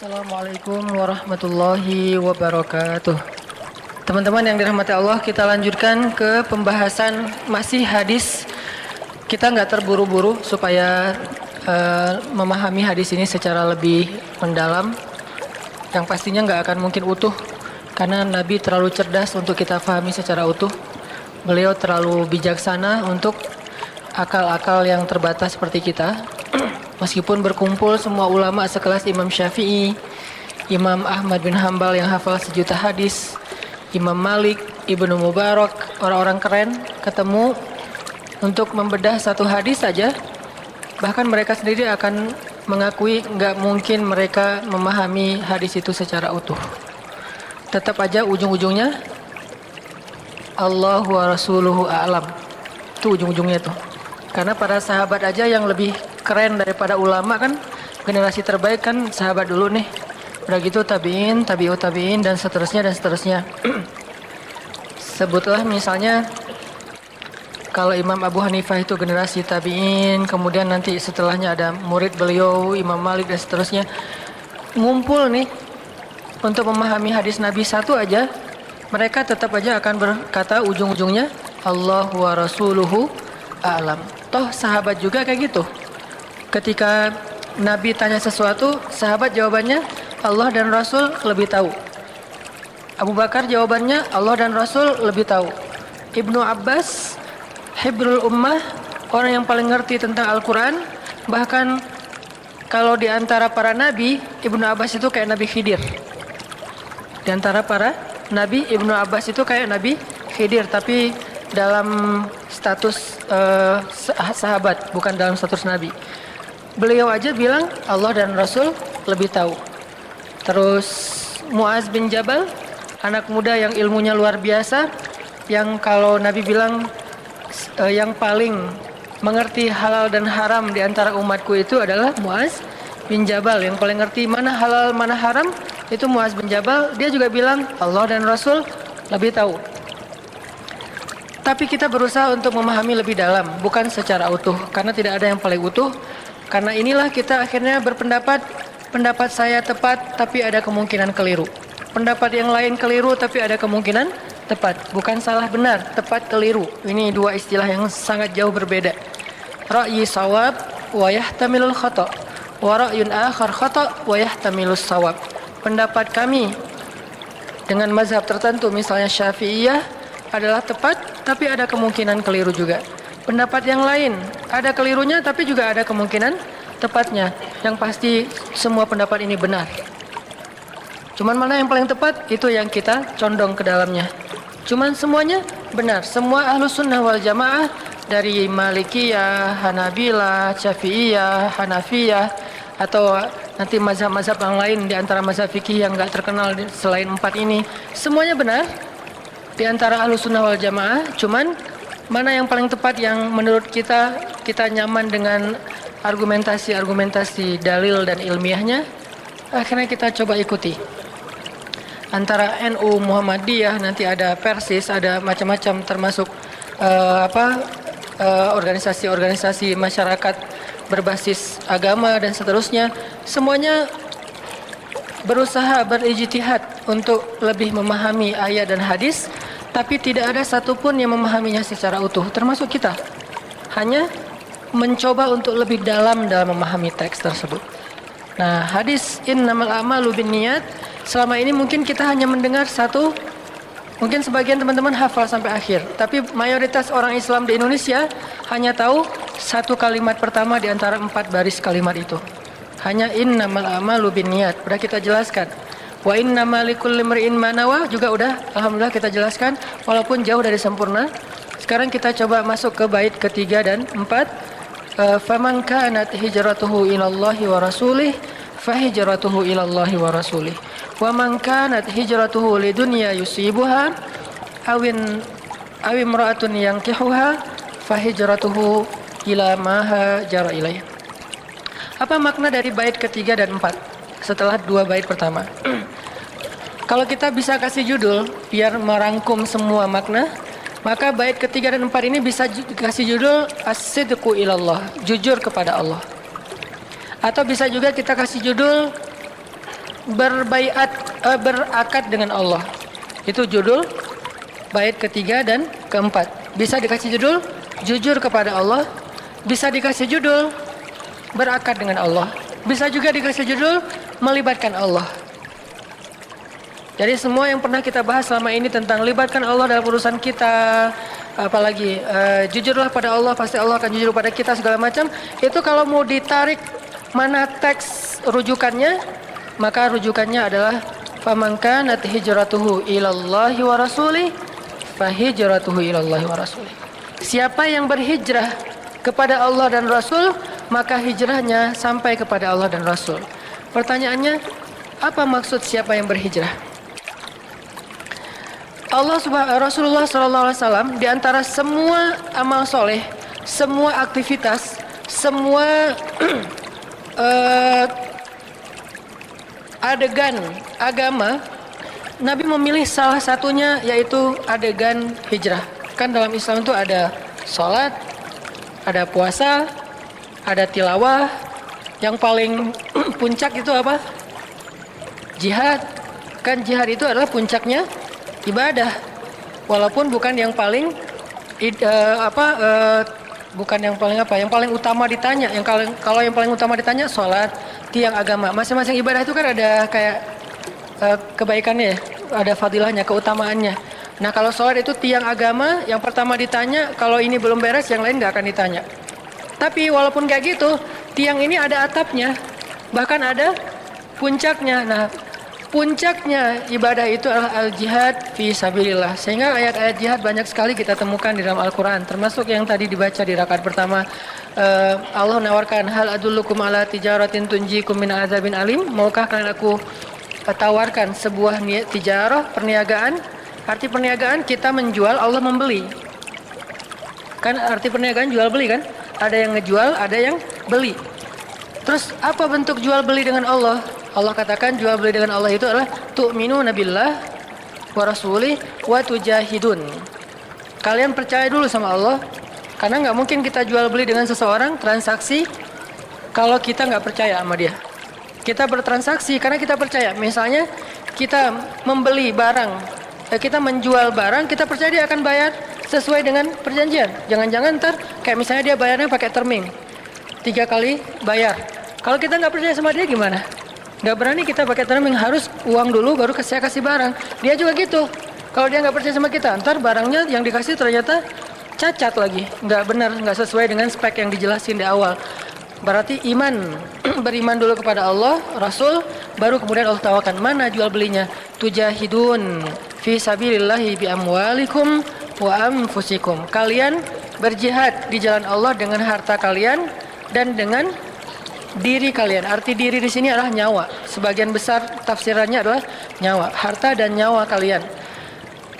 Assalamualaikum warahmatullahi wabarakatuh. Teman-teman yang dirahmati Allah, kita lanjutkan ke pembahasan masih hadis. Kita nggak terburu-buru supaya memahami hadis ini secara lebih mendalam. Yang pastinya nggak akan mungkin utuh, karena Nabi terlalu cerdas untuk kita pahami secara utuh. Beliau terlalu bijaksana untuk akal-akal yang terbatas seperti kita. Meskipun berkumpul semua ulama sekelas Imam Syafi'i, Imam Ahmad bin Hambal yang hafal sejuta hadis, Imam Malik, Ibnu Mubarak, orang-orang keren ketemu untuk membedah satu hadis saja, bahkan mereka sendiri akan mengakui nggak mungkin mereka memahami hadis itu secara utuh. Tetap aja ujung-ujungnya Allah wa rasuluhu a'lam. Itu ujung-ujungnya tuh. Karena para sahabat aja yang lebih keren daripada ulama kan, generasi terbaik kan sahabat dulu nih. Udah gitu tabi'in, tabi'ut tabi'in, dan seterusnya dan seterusnya. Sebutlah misalnya kalau Imam Abu Hanifah itu generasi tabi'in, kemudian nanti setelahnya ada murid beliau Imam Malik dan seterusnya. Ngumpul nih untuk memahami hadis Nabi satu aja, mereka tetap aja akan berkata ujung-ujungnya Allah wa rasuluhu a'lam. Toh sahabat juga kayak gitu. Ketika Nabi tanya sesuatu, sahabat jawabannya Allah dan Rasul lebih tahu. Abu Bakar jawabannya Allah dan Rasul lebih tahu. Ibnu Abbas, hibrul ummah, orang yang paling ngerti tentang Al-Quran. Bahkan kalau di antara para nabi, Ibnu Abbas itu kayak Nabi Khidir. Di antara para nabi, Ibnu Abbas itu kayak Nabi Khidir, tapi dalam status sahabat, bukan dalam status nabi. Beliau aja bilang Allah dan Rasul lebih tahu. Terus Muaz bin Jabal, anak muda yang ilmunya luar biasa, yang kalau Nabi bilang yang paling mengerti halal dan haram di antara umatku itu adalah Muaz bin Jabal. Yang paling ngerti mana halal mana haram itu Muaz bin Jabal. Dia juga bilang Allah dan Rasul lebih tahu. Tapi kita berusaha untuk memahami lebih dalam, bukan secara utuh, karena tidak ada yang paling utuh. Karena inilah kita akhirnya berpendapat, pendapat saya tepat tapi ada kemungkinan keliru. Pendapat yang lain keliru tapi ada kemungkinan tepat. Bukan salah benar, tepat keliru. Ini dua istilah yang sangat jauh berbeda. Ra'yi sawab wa yahtamilul khata', wa ra'yun akhar khata' wa yahtamilus sawab. Pendapat kami dengan mazhab tertentu, misalnya Syafi'iyah, adalah tepat tapi ada kemungkinan keliru juga. Pendapat yang lain ada kelirunya tapi juga ada kemungkinan tepatnya. Yang pasti semua pendapat ini benar. Cuman mana yang paling tepat, itu yang kita condong ke dalamnya. Cuman semuanya benar. Semua ahlus sunnah wal jamaah, dari Malikiyah, Hanabilah, Syafi'iyah, Hanafiyah, atau nanti mazhab-mazhab yang lain di antara mazhab fikih yang gak terkenal selain 4 ini, semuanya benar di antara ahlus sunnah wal jamaah. Cuman mana yang paling tepat, yang menurut kita nyaman dengan argumentasi dalil dan ilmiahnya, akhirnya kita coba ikuti. Antara NU, Muhammadiyah, nanti ada Persis, ada macam-macam, termasuk organisasi-organisasi masyarakat berbasis agama dan seterusnya. Semuanya berusaha berijtihad untuk lebih memahami ayat dan hadis, tapi tidak ada satupun yang memahaminya secara utuh, termasuk kita. Hanya mencoba untuk lebih dalam memahami teks tersebut. Nah, hadis innamal a'malu binniyat, selama ini mungkin kita hanya mendengar satu, mungkin sebagian teman-teman hafal sampai akhir, tapi mayoritas orang Islam di Indonesia hanya tahu satu kalimat pertama di antara 4 baris kalimat itu. Hanya innamal a'malu binniyat, sudah kita jelaskan. Wa innamal likulli imri'in ma nawa juga udah alhamdulillah kita jelaskan, walaupun jauh dari sempurna. Sekarang kita coba masuk ke bait ketiga dan 4. Faman kanat hijratuhu ilallahi wa rasulih fahijratuhu ilallahi wa rasulih. Wa man kanat hijratuhu lidunya yusibuha awin imra'atun yankihuha fahijratuhu ila ma hajara ilaih. Apa makna dari bait ketiga dan 4 setelah 2 bait pertama? Kalau kita bisa kasih judul biar merangkum semua makna, maka bait ketiga dan 4 ini bisa kasih judul as-sidqu ilallah, jujur kepada Allah. Atau bisa juga kita kasih judul berakad dengan Allah. Itu judul bait ketiga dan keempat. Bisa dikasih judul jujur kepada Allah, bisa dikasih judul berakad dengan Allah, bisa juga dikasih judul melibatkan Allah. Jadi semua yang pernah kita bahas selama ini tentang libatkan Allah dalam urusan kita, apalagi jujurlah pada Allah, pasti Allah akan jujur pada kita, segala macam. Itu kalau mau ditarik mana teks rujukannya, maka rujukannya adalah faman kanat hijratuhu ilallahi wa rasulih fahijratuhu ilallahi wa rasulih. Siapa yang berhijrah kepada Allah dan Rasul, maka hijrahnya sampai kepada Allah dan Rasul. Pertanyaannya, apa maksud siapa yang berhijrah? Rasulullah SAW di antara semua amal soleh, semua aktivitas, semua adegan agama, Nabi memilih salah satunya, yaitu adegan hijrah. Kan dalam Islam itu ada sholat, ada puasa, ada tilawah. Yang paling puncak itu apa? Jihad. Kan jihad itu adalah puncaknya ibadah, walaupun bukan yang paling bukan yang paling utama ditanya. Kalau yang paling utama ditanya sholat, tiang agama. Masing-masing ibadah itu kan ada kayak kebaikannya ya, ada fadilahnya, keutamaannya. Nah kalau sholat itu tiang agama, yang pertama ditanya. Kalau ini belum beres, yang lain nggak akan ditanya. Tapi walaupun kayak gitu, tiang ini ada atapnya, bahkan ada puncaknya. Nah, puncaknya ibadah itu adalah al-jihad fi sabilillah. Sehingga ayat-ayat jihad banyak sekali kita temukan di dalam Al-Quran. Termasuk yang tadi dibaca di rakaat pertama. Allah menawarkan, hal adullukum ala tijaratin tunjikum min azabin alim. Maukah kalian aku tawarkan sebuah tijarah, perniagaan. Arti perniagaan kita menjual, Allah membeli. Kan arti perniagaan jual beli kan? Ada yang ngejual, ada yang beli. Terus apa bentuk jual beli dengan Allah? Allah katakan jual beli dengan Allah itu adalah tu'minuna billah wa rasulih wa tujahidun. Kalian percaya dulu sama Allah, karena nggak mungkin kita jual beli dengan seseorang, transaksi, kalau kita nggak percaya sama dia. Kita bertransaksi karena kita percaya. Misalnya kita membeli barang, kita menjual barang, kita percaya dia akan bayar sesuai dengan perjanjian. Jangan-jangan ntar kayak misalnya dia bayarnya pakai terming, 3 kali bayar. Kalau kita nggak percaya sama dia gimana? Nggak berani kita pakai terming, harus uang dulu baru saya kasih barang. Dia juga gitu. Kalau dia nggak percaya sama kita, ntar barangnya yang dikasih ternyata cacat lagi, nggak benar, nggak sesuai dengan spek yang dijelasin di awal. Berarti iman, beriman dulu kepada Allah, Rasul, baru kemudian Allah tawarkan mana jual belinya. Tujahidun fi sabilillahi bi amwalikum wa anfusikum. Kalian berjihad di jalan Allah dengan harta kalian dan dengan diri kalian. Arti diri di sini adalah nyawa. Sebagian besar tafsirannya adalah nyawa, harta dan nyawa kalian.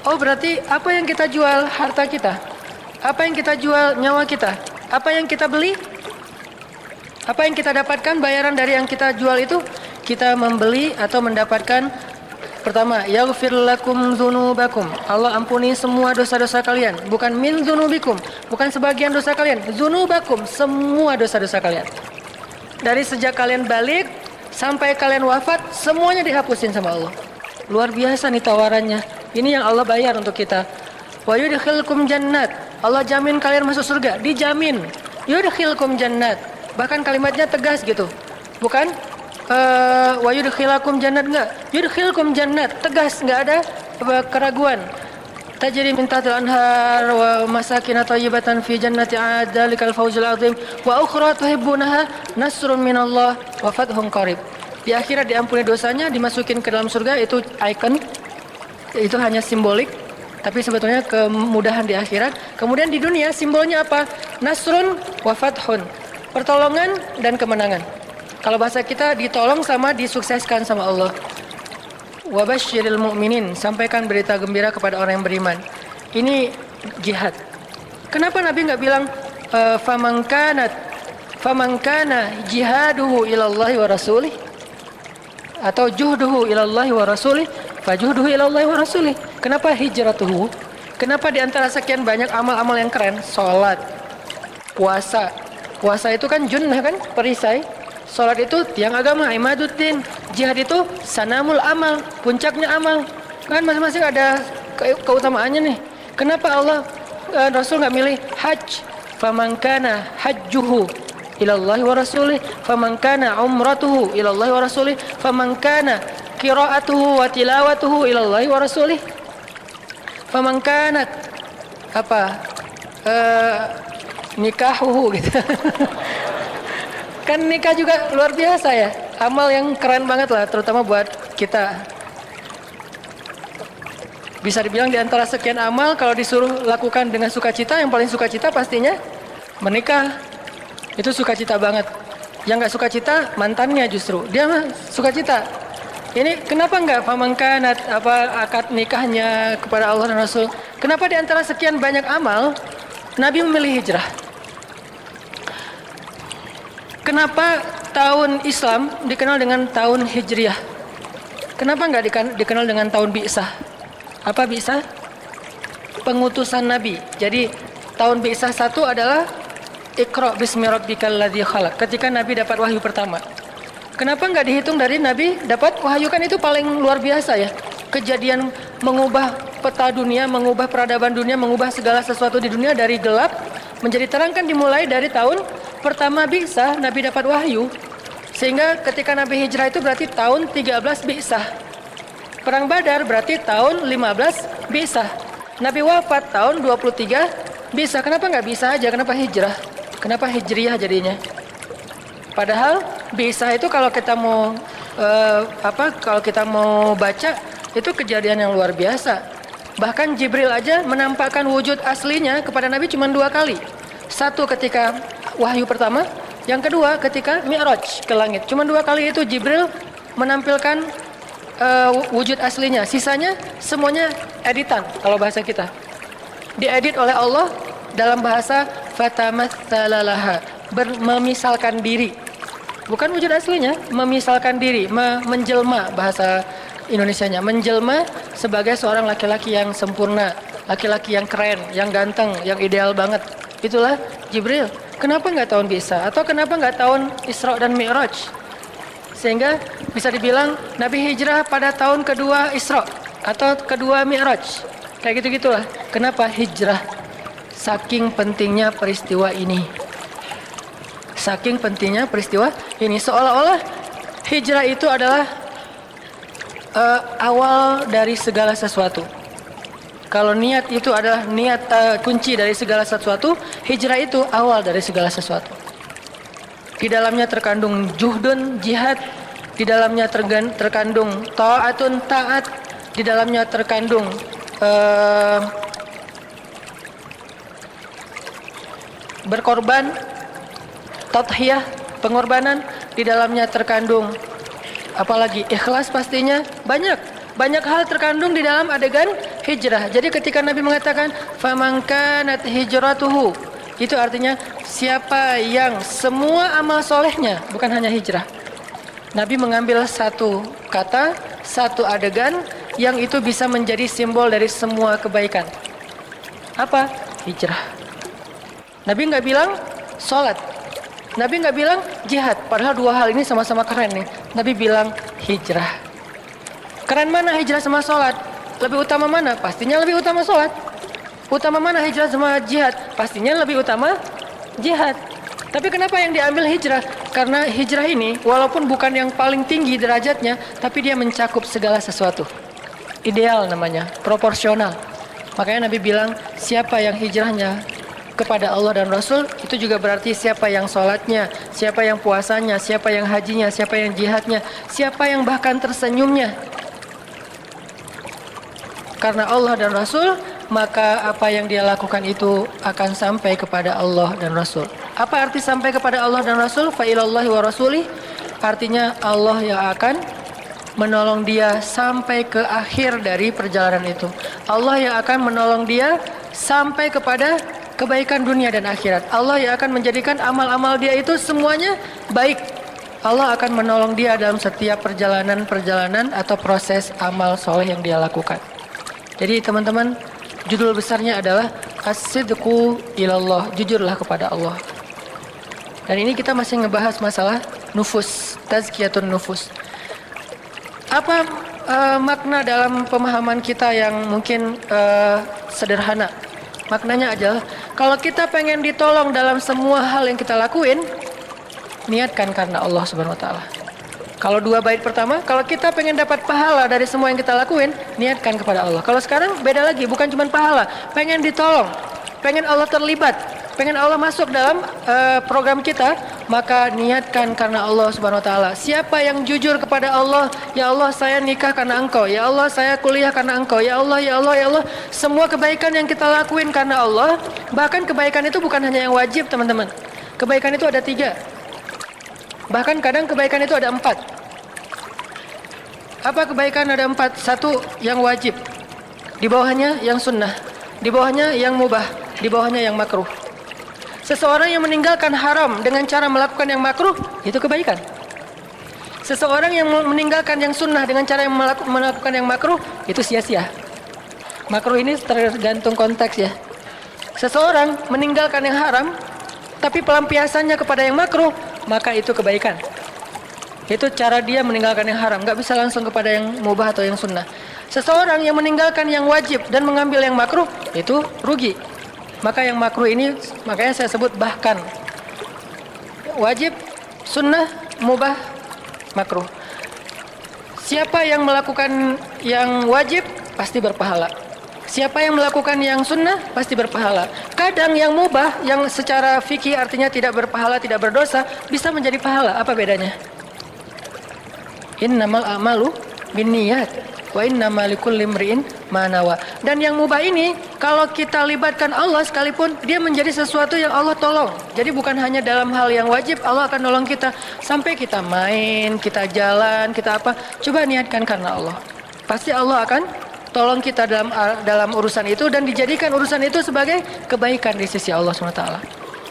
Oh, berarti apa yang kita jual? Harta kita. Apa yang kita jual? Nyawa kita. Apa yang kita beli? Apa yang kita dapatkan bayaran dari yang kita jual itu? Kita membeli atau mendapatkan, pertama, yaghfir lakum dzunubakum. Allah ampuni semua dosa-dosa kalian. Bukan min dzunubikum, bukan sebagian dosa kalian. Dzunubakum, semua dosa-dosa kalian. Dari sejak kalian balik sampai kalian wafat, semuanya dihapusin sama Allah. Luar biasa nih tawarannya. Ini yang Allah bayar untuk kita. Wa yudkhilkum jannat. Allah jamin kalian masuk surga, dijamin. Yudkhilkum jannat. Bahkan kalimatnya tegas gitu. Bukan wa yudkhilakum jannat, enggak. Yudkhilkum jannat, tegas, enggak ada keraguan. Tajri min tahtil anhar wa masakin thayyibatan fi jannati adzalikal fawzul azim wa ukhra tuhibbunaha nasrun minallah wa fathun qarib. Di akhirat diampuni dosanya, dimasukin ke dalam surga, itu icon. Itu hanya simbolik, tapi sebetulnya kemudahan di akhirat. Kemudian di dunia simbolnya apa? Nasrun wa fathun. Pertolongan dan kemenangan. Kalau bahasa kita, ditolong sama disukseskan sama Allah. Wa basyiril mu'minin, sampaikan berita gembira kepada orang yang beriman. Ini jihad. Kenapa Nabi nggak bilang faman kana jihaduhu ilallahi wa rasulih, atau juhduhu ilallahi wa rasulih fajuhduhu ilallahi wa rasulih? Kenapa hijratuhu? Kenapa di antara sekian banyak amal-amal yang keren, salat, puasa. Puasa itu kan junnah kan, perisai. Salat itu tiang agama, imaduddin. Jihad itu sanamul amal, puncaknya amal. Kan masing-masing ada keutamaannya nih. Kenapa Allah Rasul nggak milih hajj? Faman kana hajjuhu ilallahi wa rasulih, faman kana umratuhu ilallahi wa rasulih, faman kana qiraatuhu wa tilawatuhu ilallahi wa rasulih, faman kanat nikahuhu gitu. Kan nikah juga luar biasa ya, amal yang keren banget lah, terutama buat kita. Bisa dibilang di antara sekian amal, kalau disuruh lakukan dengan sukacita, yang paling sukacita pastinya menikah. Itu sukacita banget. Yang nggak sukacita mantannya justru, dia mah sukacita. Ini kenapa nggak famangkanat akad nikahnya kepada Allah dan Rasul? Kenapa di antara sekian banyak amal Nabi memilih hijrah? Kenapa tahun Islam dikenal dengan tahun Hijriah? Kenapa nggak dikenal dengan tahun Bi'sah? Apa Bi'sah? Pengutusan Nabi. Jadi tahun Bi'sah 1 adalah Iqra bismi rabbikal ladzi khalaq. Ketika Nabi dapat wahyu pertama. Kenapa nggak dihitung dari Nabi dapat wahyu? Kan itu paling luar biasa ya. Kejadian mengubah peta dunia, mengubah peradaban dunia, mengubah segala sesuatu di dunia dari gelap menjadi terang kan dimulai dari tahun pertama Bi'sah, Nabi dapat wahyu. Sehingga ketika Nabi hijrah itu berarti tahun 13 Bi'sah. Perang Badar berarti tahun 15 Bi'sah. Nabi wafat tahun 23 Bi'sah. Kenapa nggak bisa aja? Kenapa hijrah? Kenapa hijriah jadinya? Padahal Bi'sah itu kalau kita mau kalau kita mau baca itu kejadian yang luar biasa. Bahkan Jibril aja menampakkan wujud aslinya kepada Nabi cuma 2 kali. Satu ketika wahyu pertama, yang kedua ketika Mi'raj ke langit. Cuma 2 kali itu Jibril menampilkan wujud aslinya. Sisanya semuanya editan kalau bahasa kita. Diedit oleh Allah dalam bahasa fatamatsalaha, memisalkan diri. Bukan wujud aslinya, memisalkan diri, menjelma bahasa Indonesianya, menjelma sebagai seorang laki-laki yang sempurna, laki-laki yang keren, yang ganteng, yang ideal banget. Itulah Jibril. Kenapa nggak tahun Bi'sah? Atau kenapa nggak tahun Isra dan Mi'raj? Sehingga bisa dibilang Nabi hijrah pada tahun kedua Isra atau kedua Mi'raj. Kayak gitu-gitulah. Kenapa hijrah? Saking pentingnya peristiwa ini. Saking pentingnya peristiwa ini. Seolah-olah hijrah itu adalah awal dari segala sesuatu. Kalau niat itu adalah kunci dari segala sesuatu, hijrah itu awal dari segala sesuatu. Di dalamnya terkandung juhdun, jihad. Di dalamnya terkandung ta'atun, taat. Di dalamnya terkandung berkorban, tadhiyah, pengorbanan. Di dalamnya terkandung apalagi ikhlas pastinya. Banyak hal terkandung di dalam adegan hijrah. Jadi ketika Nabi mengatakan faman kanat hijratuhu, itu artinya siapa yang semua amal solehnya, bukan hanya hijrah. Nabi mengambil satu kata, satu adegan yang itu bisa menjadi simbol dari semua kebaikan. Apa? Hijrah. Nabi nggak bilang sholat, Nabi nggak bilang jihad, padahal 2 hal ini sama-sama keren nih. Nabi bilang hijrah. Keren mana hijrah sama sholat? Lebih utama mana? Pastinya lebih utama sholat. Utama mana hijrah sama jihad? Pastinya lebih utama jihad. Tapi kenapa yang diambil hijrah? Karena hijrah ini walaupun bukan yang paling tinggi derajatnya, tapi dia mencakup segala sesuatu. Ideal namanya, proporsional. Makanya Nabi bilang siapa yang hijrahnya kepada Allah dan Rasul, itu juga berarti siapa yang sholatnya, siapa yang puasanya, siapa yang hajinya, siapa yang jihadnya, siapa yang bahkan tersenyumnya karena Allah dan Rasul, maka apa yang dia lakukan itu akan sampai kepada Allah dan Rasul. Apa arti sampai kepada Allah dan Rasul? Fa ilallahi wa rasulih, artinya Allah yang akan menolong dia sampai ke akhir dari perjalanan itu. Allah yang akan menolong dia sampai kepada kebaikan dunia dan akhirat. Allah yang akan menjadikan amal-amal dia itu semuanya baik. Allah akan menolong dia dalam setiap perjalanan atau proses amal soleh yang dia lakukan. Jadi teman-teman, judul besarnya adalah As-sidqu ilallah, jujurlah kepada Allah. Dan ini kita masih ngebahas masalah nufus, tazkiyatun nufus. Apa makna dalam pemahaman kita yang mungkin sederhana? Maknanya adalah kalau kita pengen ditolong dalam semua hal yang kita lakuin, niatkan karena Allah Subhanahu wa taala. Kalau 2 bait pertama, kalau kita pengen dapat pahala dari semua yang kita lakuin, niatkan kepada Allah. Kalau sekarang beda lagi, bukan cuma pahala, pengen ditolong, pengen Allah terlibat, pengen Allah masuk dalam program kita, maka niatkan karena Allah Subhanahu wa taala. Siapa yang jujur kepada Allah, ya Allah saya nikah karena Engkau, ya Allah saya kuliah karena Engkau, ya Allah ya Allah ya Allah, semua kebaikan yang kita lakuin karena Allah. Bahkan kebaikan itu bukan hanya yang wajib, teman-teman. Kebaikan itu ada 3. Bahkan kadang kebaikan itu ada 4. Apa kebaikan ada 4? 1 yang wajib, di bawahnya yang sunnah, di bawahnya yang mubah, di bawahnya yang makruh. Seseorang yang meninggalkan haram dengan cara melakukan yang makruh, itu kebaikan. Seseorang yang meninggalkan yang sunnah dengan cara yang melakukan yang makruh, itu sia-sia. Makruh ini tergantung konteks ya. Seseorang meninggalkan yang haram, tapi pelampiasannya kepada yang makruh, maka itu kebaikan. Itu cara dia meninggalkan yang haram, nggak bisa langsung kepada yang mubah atau yang sunnah. Seseorang yang meninggalkan yang wajib dan mengambil yang makruh, itu rugi. Maka yang makruh ini, makanya saya sebut bahkan. Wajib, sunnah, mubah, makruh. Siapa yang melakukan yang wajib, pasti berpahala. Siapa yang melakukan yang sunnah, pasti berpahala. Kadang yang mubah, yang secara fikih artinya tidak berpahala, tidak berdosa, bisa menjadi pahala. Apa bedanya? Innamal a'malu binniyat wa innamal likulli imri'in ma nawa. Dan yang mubah ini kalau kita libatkan Allah sekalipun, dia menjadi sesuatu yang Allah tolong. Jadi bukan hanya dalam hal yang wajib, Allah akan nolong kita. Sampai kita main, kita jalan, kita apa, coba niatkan karena Allah. Pasti Allah akan tolong kita dalam urusan itu, dan dijadikan urusan itu sebagai kebaikan di sisi Allah SWT.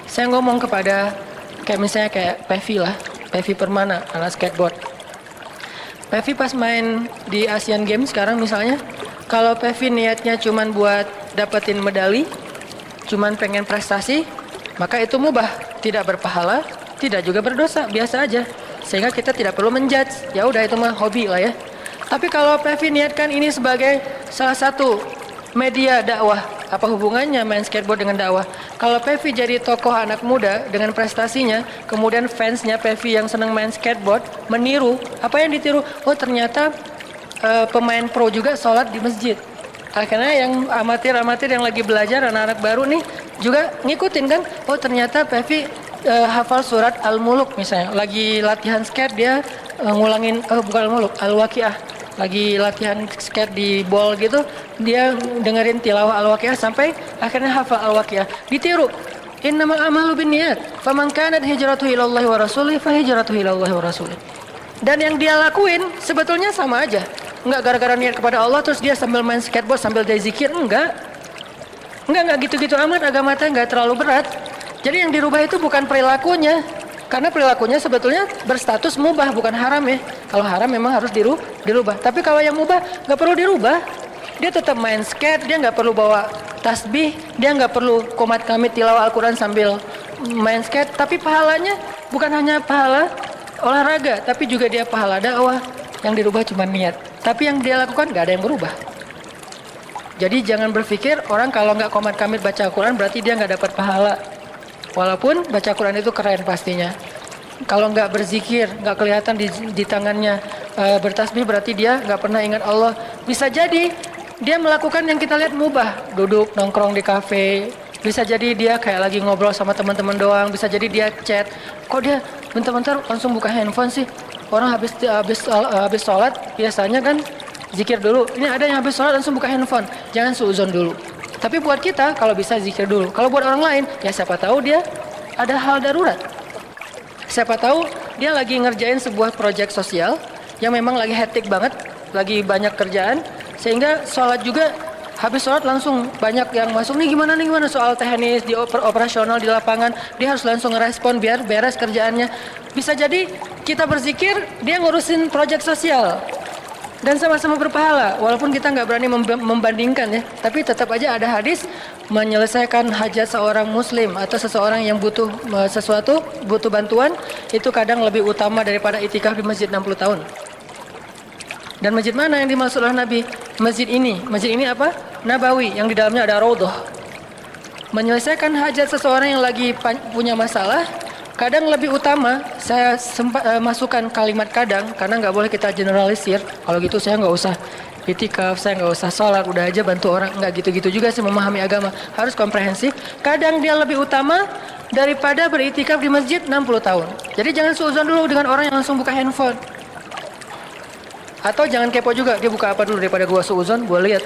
Saya ngomong kepada kayak misalnya kayak Pevi lah, Pevi Permana, anak skateboard. Pevi pas main di Asian Games sekarang misalnya, kalau Pevi niatnya cuman buat dapetin medali, cuman pengen prestasi, maka itu mubah, tidak berpahala, tidak juga berdosa, biasa aja. Sehingga kita tidak perlu menjudge, ya udah itu mah hobi lah ya. Tapi kalau Pevi niatkan ini sebagai salah satu media dakwah, apa hubungannya main skateboard dengan dakwah? Kalau Pevi jadi tokoh anak muda dengan prestasinya, kemudian fansnya Pevi yang senang main skateboard meniru, apa yang ditiru? Oh ternyata pemain pro juga sholat di masjid. Akhirnya yang amatir-amatir yang lagi belajar, anak-anak baru nih juga ngikutin kan? Oh ternyata Pevi hafal surat Al-Muluk misalnya, lagi latihan skate dia ngulangin, bukan Al-Muluk, Al-Waqiah. Lagi latihan skate di ball gitu, dia dengerin tilawah Al-Waqiah sampai akhirnya hafal Al-Waqiah. Ditiru. Innamal a'malu binniyat. Faman kanat hijratuhu ilallahi wa rasulih fa hijratuhu ilallahi wa rasulih. Dan yang dia lakuin sebetulnya sama aja. Enggak gara-gara niat kepada Allah terus dia sambil main skateboard sambil dia zikir, enggak gitu-gitu amat. Agama kita enggak terlalu berat. Jadi yang dirubah itu bukan perilakunya. Karena perilakunya sebetulnya berstatus mubah, bukan haram ya. Kalau haram memang harus dirubah. Tapi kalau yang mubah nggak perlu dirubah. Dia tetap main skate, dia nggak perlu bawa tasbih, dia nggak perlu qomat kamit tilawah Al-Quran sambil main skate. Tapi pahalanya bukan hanya pahala olahraga, tapi juga dia pahala dakwah. Yang dirubah cuma niat. Tapi yang dia lakukan nggak ada yang berubah. Jadi jangan berpikir orang kalau nggak qomat kamit baca Al-Quran berarti dia nggak dapat pahala. Walaupun baca Quran itu keren pastinya. Kalau nggak berzikir, nggak kelihatan di tangannya bertasbih, berarti dia nggak pernah ingat Allah. Bisa jadi dia melakukan yang kita lihat mubah, duduk nongkrong di kafe. Bisa jadi dia kayak lagi ngobrol sama teman-teman doang. Bisa jadi dia chat. Kok dia bentar-bentar langsung buka handphone sih? Orang habis sholat biasanya kan zikir dulu. Ini ada yang habis sholat langsung buka handphone. Jangan suuzon dulu. Tapi buat kita, kalau bisa zikir dulu. Kalau buat orang lain, ya siapa tahu dia ada hal darurat. Siapa tahu dia lagi ngerjain sebuah proyek sosial yang memang lagi hektik banget, lagi banyak kerjaan, sehingga sholat juga, habis sholat langsung banyak yang masuk, nih gimana soal teknis, di operasional, di lapangan, dia harus langsung ngerespon biar beres kerjaannya. Bisa jadi kita berzikir, dia ngurusin proyek sosial. dan sama-sama berpahala. Walaupun kita nggak berani membandingkan ya, tapi tetap aja ada hadis menyelesaikan hajat seorang muslim atau seseorang yang butuh sesuatu, butuh bantuan, itu kadang lebih utama daripada itikaf di masjid 60 tahun. Dan masjid mana yang dimaksud oleh Nabi? Masjid ini. Masjid ini apa? Nabawi, yang di dalamnya ada raudhah. Menyelesaikan hajat seseorang yang lagi punya masalah, kadang lebih utama. Saya sempat masukkan kalimat kadang, karena nggak boleh kita generalisir. Kalau gitu saya nggak usah itikaf, saya nggak usah sholat, udah aja bantu orang. Nggak gitu-gitu juga sih memahami agama. Harus komprehensif. Kadang dia lebih utama daripada beritikaf di masjid 60 tahun. Jadi jangan suudzon dulu dengan orang yang langsung buka handphone. Atau jangan kepo juga, dia buka apa dulu daripada gua suudzon, gua lihat.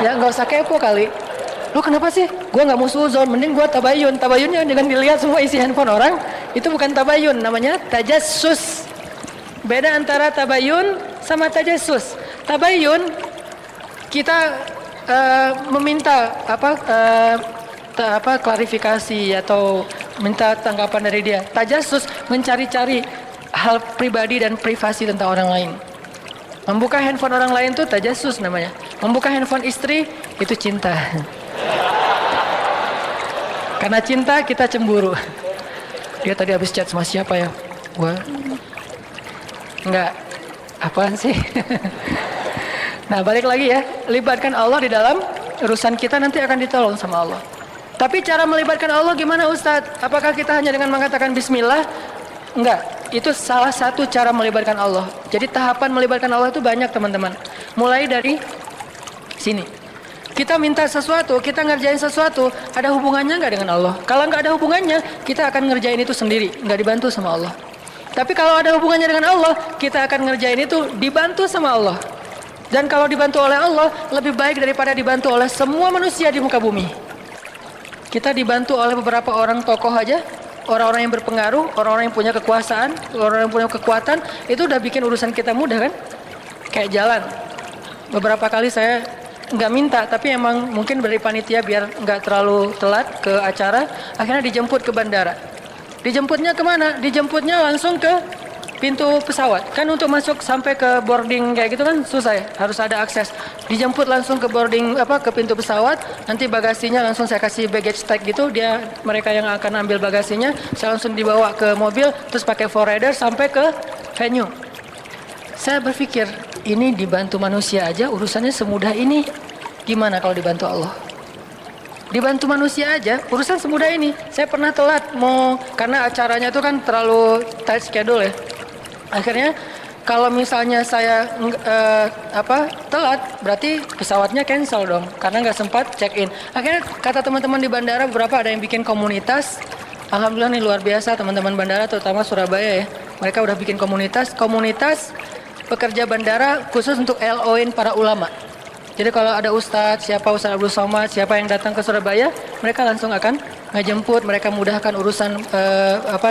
Ya nggak usah kepo kali. Lu kenapa sih? Gua nggak mau suudzon, mending gua tabayun. Tabayunnya dengan dilihat semua isi handphone orang, itu bukan tabayun, namanya tajassus. Beda antara tabayun sama tajassus. Tabayun kita meminta klarifikasi atau minta tanggapan dari dia. Tajassus mencari-cari hal pribadi dan privasi tentang orang lain. Membuka handphone orang lain tuh tajassus namanya. Membuka handphone istri itu cinta. Karena cinta kita cemburu. Dia tadi habis chat sama siapa ya? Gua enggak. Apaan sih? Nah, balik lagi ya. Libatkan Allah di dalam urusan kita, nanti akan ditolong sama Allah. Tapi cara melibatkan Allah gimana Ustadz? Apakah kita hanya dengan mengatakan bismillah? Enggak. Itu salah satu cara melibatkan Allah. Jadi tahapan melibatkan Allah itu banyak teman-teman. Mulai dari sini. Kita minta sesuatu, kita ngerjain sesuatu, ada hubungannya nggak dengan Allah? Kalau nggak ada hubungannya, kita akan ngerjain itu sendiri, nggak dibantu sama Allah. Tapi kalau ada hubungannya dengan Allah, kita akan ngerjain itu dibantu sama Allah. Dan kalau dibantu oleh Allah, lebih baik daripada dibantu oleh semua manusia di muka bumi. Kita dibantu oleh beberapa orang tokoh aja, orang-orang yang berpengaruh, orang-orang yang punya kekuasaan, orang-orang yang punya kekuatan, itu udah bikin urusan kita mudah kan? Kayak jalan. Beberapa kali saya nggak minta, tapi emang mungkin dari panitia biar nggak terlalu telat ke acara, akhirnya dijemput ke bandara. Dijemputnya kemana? Dijemputnya langsung ke pintu pesawat. Kan untuk masuk sampai ke boarding kayak gitu kan susah ya, harus ada akses. Dijemput langsung ke boarding ke pintu pesawat, nanti bagasinya langsung saya kasih baggage tag gitu, mereka yang akan ambil bagasinya, saya langsung dibawa ke mobil, terus pakai forwarder sampai ke venue. Saya berpikir, ini dibantu manusia aja urusannya semudah ini. Gimana kalau dibantu Allah? Dibantu manusia aja urusan semudah ini. Saya pernah telat karena acaranya itu kan terlalu tight schedule ya. Akhirnya kalau misalnya saya telat, berarti pesawatnya cancel dong, karena nggak sempat check in. Akhirnya kata teman-teman di bandara, beberapa ada yang bikin komunitas. Alhamdulillah nih luar biasa teman-teman bandara, terutama Surabaya ya. Mereka udah bikin komunitas pekerja bandara khusus untuk LO-in para ulama. Jadi kalau ada Ustadz Abdul Somad, siapa yang datang ke Surabaya, mereka langsung akan ngejemput, mereka mudahkan urusan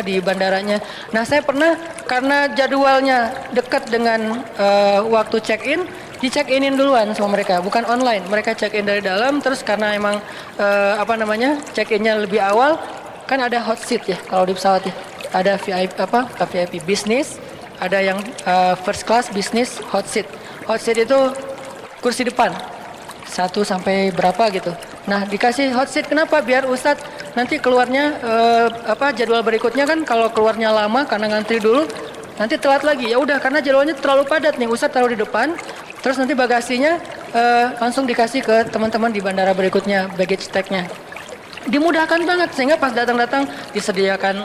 di bandaranya. Nah, saya pernah karena jadwalnya dekat dengan waktu check-in, di-check-inin duluan sama mereka, bukan online. Mereka check-in dari dalam, terus karena emang check-innya lebih awal, kan ada hot seat ya kalau di pesawat ya. Ada VIP bisnis, ada yang first class bisnis hot seat. Hot seat itu kursi depan 1 sampai berapa gitu. Nah, dikasih hot seat kenapa? Biar Ustadz nanti keluarnya jadwal berikutnya kan kalau keluarnya lama karena ngantri dulu, nanti telat lagi. Ya udah, karena jadwalnya terlalu padat nih, Ustadz taruh di depan, terus nanti bagasinya langsung dikasih ke teman-teman di bandara berikutnya, baggage tag-nya. Dimudahkan banget sehingga pas datang-datang disediakan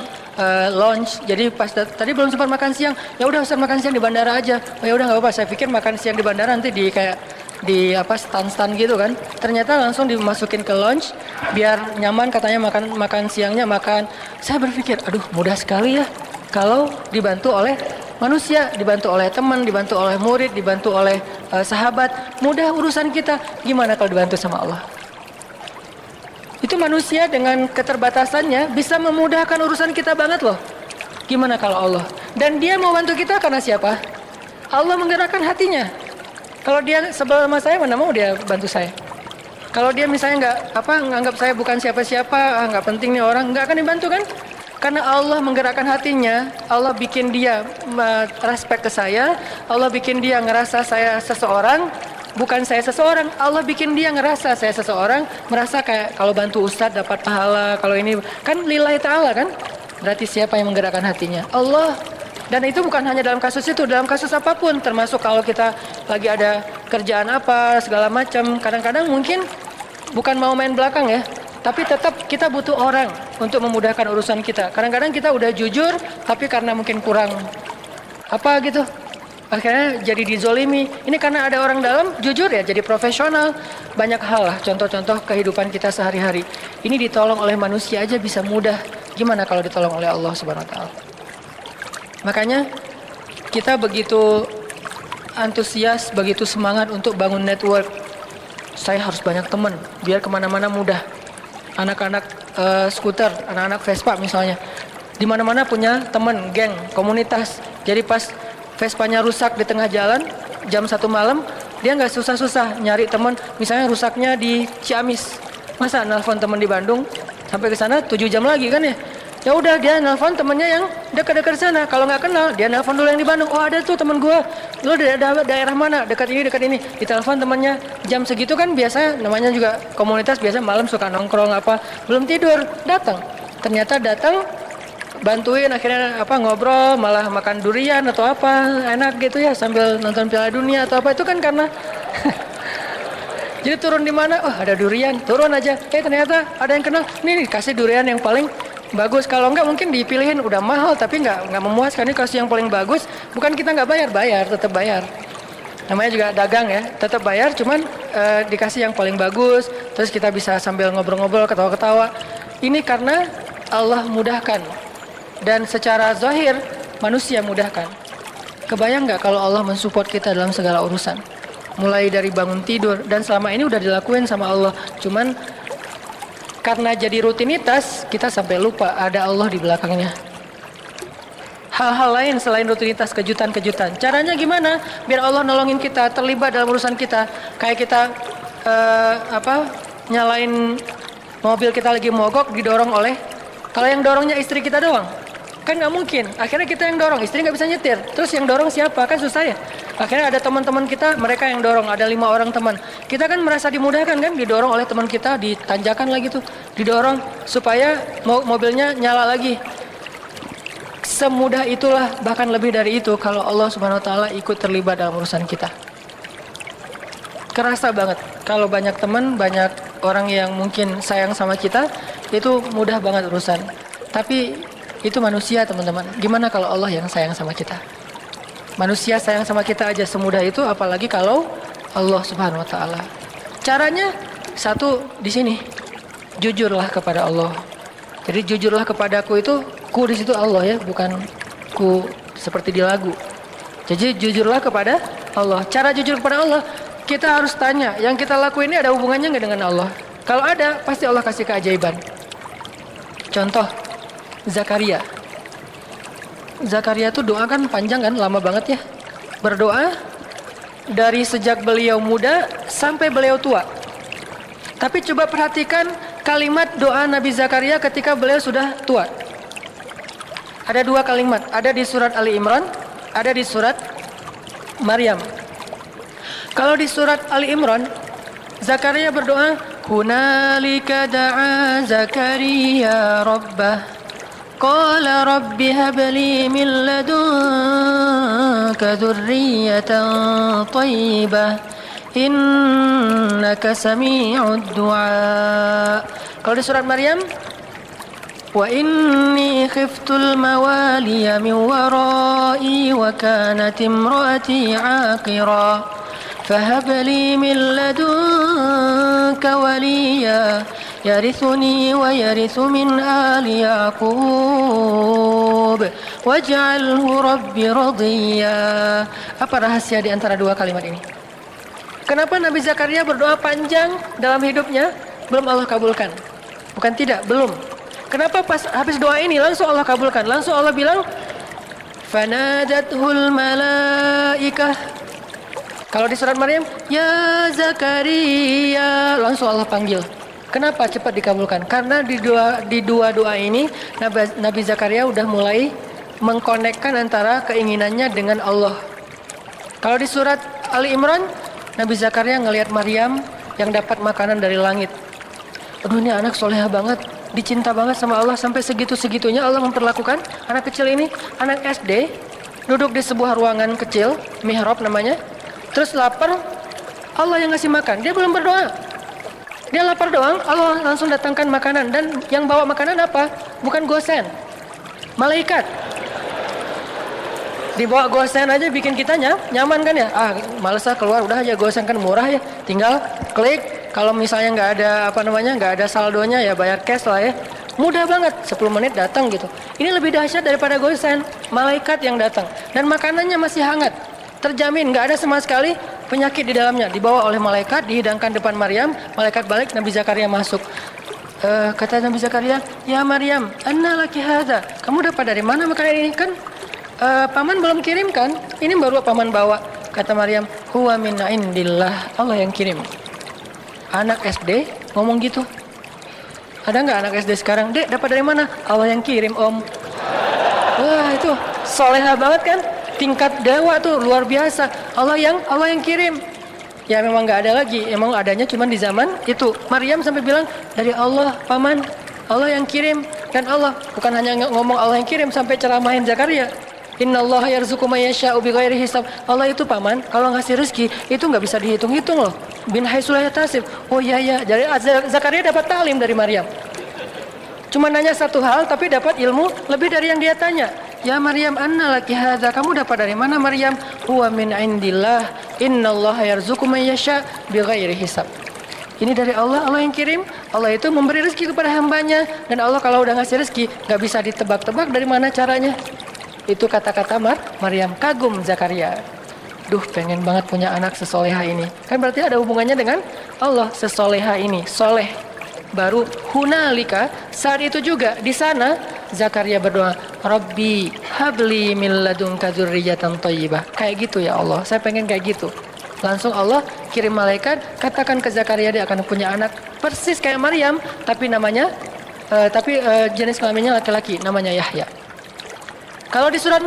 lunch. Jadi pas tadi belum sempat makan siang, ya udah Ustaz makan siang di bandara aja. Oh, ya udah nggak apa-apa. Saya pikir makan siang di bandara nanti di stand-stand gitu kan. Ternyata langsung dimasukin ke lunch biar nyaman, katanya makan siangnya makan. Saya berpikir, aduh mudah sekali ya kalau dibantu oleh manusia, dibantu oleh teman, dibantu oleh murid, dibantu oleh sahabat. Mudah urusan kita. Gimana kalau dibantu sama Allah? Itu manusia dengan keterbatasannya bisa memudahkan urusan kita banget loh. Gimana kalau Allah? Dan dia mau bantu kita karena siapa? Allah menggerakkan hatinya. Kalau dia sebel sama saya, mana mau dia bantu saya? Kalau dia misalnya nganggap saya bukan siapa-siapa, nggak penting nih orang, nggak akan dibantu kan? Karena Allah menggerakkan hatinya, Allah bikin dia respect ke saya, Allah bikin dia ngerasa saya seseorang, bukan saya seseorang. Allah bikin dia ngerasa saya seseorang, merasa kayak kalau bantu ustadz dapat pahala, kalau ini kan lillahi ta'ala kan. Berarti siapa yang menggerakkan hatinya? Allah. Dan itu bukan hanya dalam kasus itu, dalam kasus apapun, termasuk kalau kita lagi ada kerjaan apa, segala macam. Kadang-kadang mungkin bukan mau main belakang ya, tapi tetap kita butuh orang untuk memudahkan urusan kita. Kadang-kadang kita udah jujur, tapi karena mungkin kurang apa gitu, akhirnya jadi dizolimi. Ini karena ada orang dalam jujur ya, jadi profesional. Banyak hal lah, contoh-contoh kehidupan kita sehari-hari. Ini ditolong oleh manusia aja bisa mudah. Gimana kalau ditolong oleh Allah Subhanahu Wa Taala? Makanya kita begitu antusias, begitu semangat untuk bangun network. Saya harus banyak teman, biar kemana-mana mudah. Anak-anak skuter, anak-anak Vespa misalnya, di mana-mana punya teman, geng, komunitas. Jadi pas Vespanya rusak di tengah jalan, jam 1 malam, dia nggak susah-susah nyari teman. Misalnya rusaknya di Ciamis, masa nelfon teman di Bandung sampai ke sana 7 jam lagi kan ya? Ya udah dia nelfon temennya yang dekat-dekat sana. Kalau nggak kenal, dia nelfon dulu yang di Bandung. Oh ada tuh teman gue. Lo daerah mana? Dekat ini, dekat ini. Ditelepon temannya. Jam segitu kan biasa, namanya juga komunitas biasa malam suka nongkrong apa. Belum tidur, datang. Ternyata datang, bantuin akhirnya apa ngobrol, malah makan durian atau apa enak gitu ya sambil nonton Piala Dunia atau apa. Itu kan karena jadi turun di mana? Oh ada durian, turun aja. Ternyata ada yang kenal. Nih kasih durian yang paling bagus. Kalau enggak mungkin dipilihin udah mahal tapi nggak memuaskan. Ini kasih yang paling bagus. Bukan kita nggak bayar, tetap bayar. Namanya juga dagang ya, tetap bayar. Cuman dikasih yang paling bagus. Terus kita bisa sambil ngobrol-ngobrol, ketawa-ketawa. Ini karena Allah mudahkan. Dan secara zahir manusia mudahkan. Kebayang nggak kalau Allah mensupport kita dalam segala urusan? Mulai dari bangun tidur, dan selama ini udah dilakuin sama Allah. Cuman karena jadi rutinitas, kita sampai lupa ada Allah di belakangnya. Hal-hal lain selain rutinitas, kejutan-kejutan. Caranya gimana? Biar Allah nolongin kita, terlibat dalam urusan kita. Kayak kita nyalain mobil kita lagi mogok, didorong oleh, kalau yang dorongnya istri kita doang, kan nggak mungkin. Akhirnya kita yang dorong, istri nggak bisa nyetir. Terus yang dorong siapa? Kan susah ya. Akhirnya ada teman-teman kita, mereka yang dorong, ada 5 orang teman. Kita kan merasa dimudahkan kan, didorong oleh teman kita, ditanjakan lagi tuh, didorong supaya mobilnya nyala lagi. Semudah itulah, bahkan lebih dari itu kalau Allah Subhanahu Wa Taala ikut terlibat dalam urusan kita. Kerasa banget kalau banyak teman, banyak orang yang mungkin sayang sama kita, itu mudah banget urusan. Tapi itu manusia teman-teman. Gimana kalau Allah yang sayang sama kita? Manusia sayang sama kita aja semudah itu, apalagi kalau Allah Subhanahu Wa Taala. Caranya satu di sini, jujurlah kepada Allah. Jadi jujurlah kepadaku itu, ku di situ Allah ya, bukan ku seperti di lagu. Jadi jujurlah kepada Allah. Cara jujur kepada Allah, kita harus tanya, yang kita lakuin ini ada hubungannya nggak dengan Allah? Kalau ada, pasti Allah kasih keajaiban. Contoh, Zakaria. Zakaria tuh doa kan panjang kan, lama banget ya. Berdoa dari sejak beliau muda sampai beliau tua. Tapi coba perhatikan kalimat doa Nabi Zakaria ketika beliau sudah tua. Ada 2 kalimat, ada di surat Ali Imran, ada di surat Maryam. Kalau di surat Ali Imran, Zakaria berdoa, "Hunalika da'a Zakaria rabbah. Qala rabbi habli min ladunka dzurriyyatan thayyibah innaka sami'ud du'a." Kalau di surat Maryam, "Wa inni khiftul mawaliya min wara'i wa kanat imraati 'aqira fahab li min ladunka waliya yarithuni wa yarithu min ali Yaqub waj'alhu rabbi radiyya." Apa rahasia di antara 2 kalimat ini? Kenapa Nabi Zakaria berdoa panjang dalam hidupnya belum Allah kabulkan? Bukan tidak, belum. Kenapa pas habis doa ini langsung Allah kabulkan? Langsung Allah bilang, "Fanadathul malaikah." Kalau di surat Maryam, "Ya Zakaria," langsung Allah panggil. Kenapa cepat dikabulkan? Karena di dua doa ini Nabi Zakaria udah mulai mengkonekkan antara keinginannya dengan Allah. Kalau di surat Ali Imran, Nabi Zakaria ngelihat Maryam yang dapat makanan dari langit. Aduh, ini anak soleha banget, dicinta banget sama Allah, sampai segitu-segitunya Allah memperlakukan anak kecil ini. Anak SD duduk di sebuah ruangan kecil, mihrab namanya, terus lapar, Allah yang ngasih makan, dia belum berdoa. Dia lapar doang, Allah langsung datangkan makanan. Dan yang bawa makanan apa? Bukan gosen, malaikat. Dibawa gosen aja bikin kita nyaman kan ya? Males keluar, udah aja gosen kan murah ya. Tinggal klik. Kalau misalnya nggak ada saldonya ya bayar cash lah ya. Mudah banget, 10 menit datang gitu. Ini lebih dahsyat daripada gosen, malaikat yang datang. Dan makanannya masih hangat. Terjamin nggak ada sama sekali penyakit di dalamnya. Dibawa oleh malaikat, dihidangkan depan Maryam, malaikat balik, Nabi Zakaria masuk. Kata Nabi Zakaria, "Ya Maryam, anna laki hadza?" Kamu dapat dari mana makanan ini? Kan paman belum kirim kan? Ini baru paman bawa. Kata Maryam, "Huwa min indillah." Allah yang kirim. Anak SD ngomong gitu. Ada nggak anak SD sekarang? Dek, dapat dari mana? Allah yang kirim, Om. Wah, itu soleha banget kan? Tingkat dewa tuh luar biasa. Allah yang kirim. Ya memang nggak ada lagi. Emang adanya cuma di zaman itu. Maryam sampai bilang dari Allah, paman. Allah yang kirim. Dan Allah bukan hanya ngomong Allah yang kirim, sampai ceramahin Zakaria. Innallaha yarzuqu may yasha'u bighairi hisab. Allah itu paman, kalau ngasih rezeki itu nggak bisa dihitung-hitung loh. Bin haitsu la yahtasib. Oh iya. Jadi Zakaria dapat taklim dari Maryam. Cuma nanya satu hal tapi dapat ilmu lebih dari yang dia tanya. Ya Maryam, anna laki hadza? Kamu dapat dari mana Maryam? Huwa min indillah. Innallaha yarzuqu may yasha' bighairi hisab. Ini dari Allah, Allah yang kirim. Allah itu memberi rezeki kepada hambanya. Dan Allah kalau udah ngasih rezeki nggak bisa ditebak-tebak dari mana caranya. Itu kata-kata Maryam. Kagum Zakaria. Duh, pengen banget punya anak sesoleha ini. Kan berarti ada hubungannya dengan Allah, sesoleha ini. Soleh. Baru hunalika, saat itu juga di sana Zakaria berdoa, Rabbi habli min ladunka dzurriyyatan thayyibah. Kayak gitu ya Allah, saya pengen kayak gitu. Langsung Allah kirim malaikat, katakan ke Zakaria dia akan punya anak persis kayak Maryam, tapi namanya jenis kelaminnya laki-laki, namanya Yahya. Kalau di surat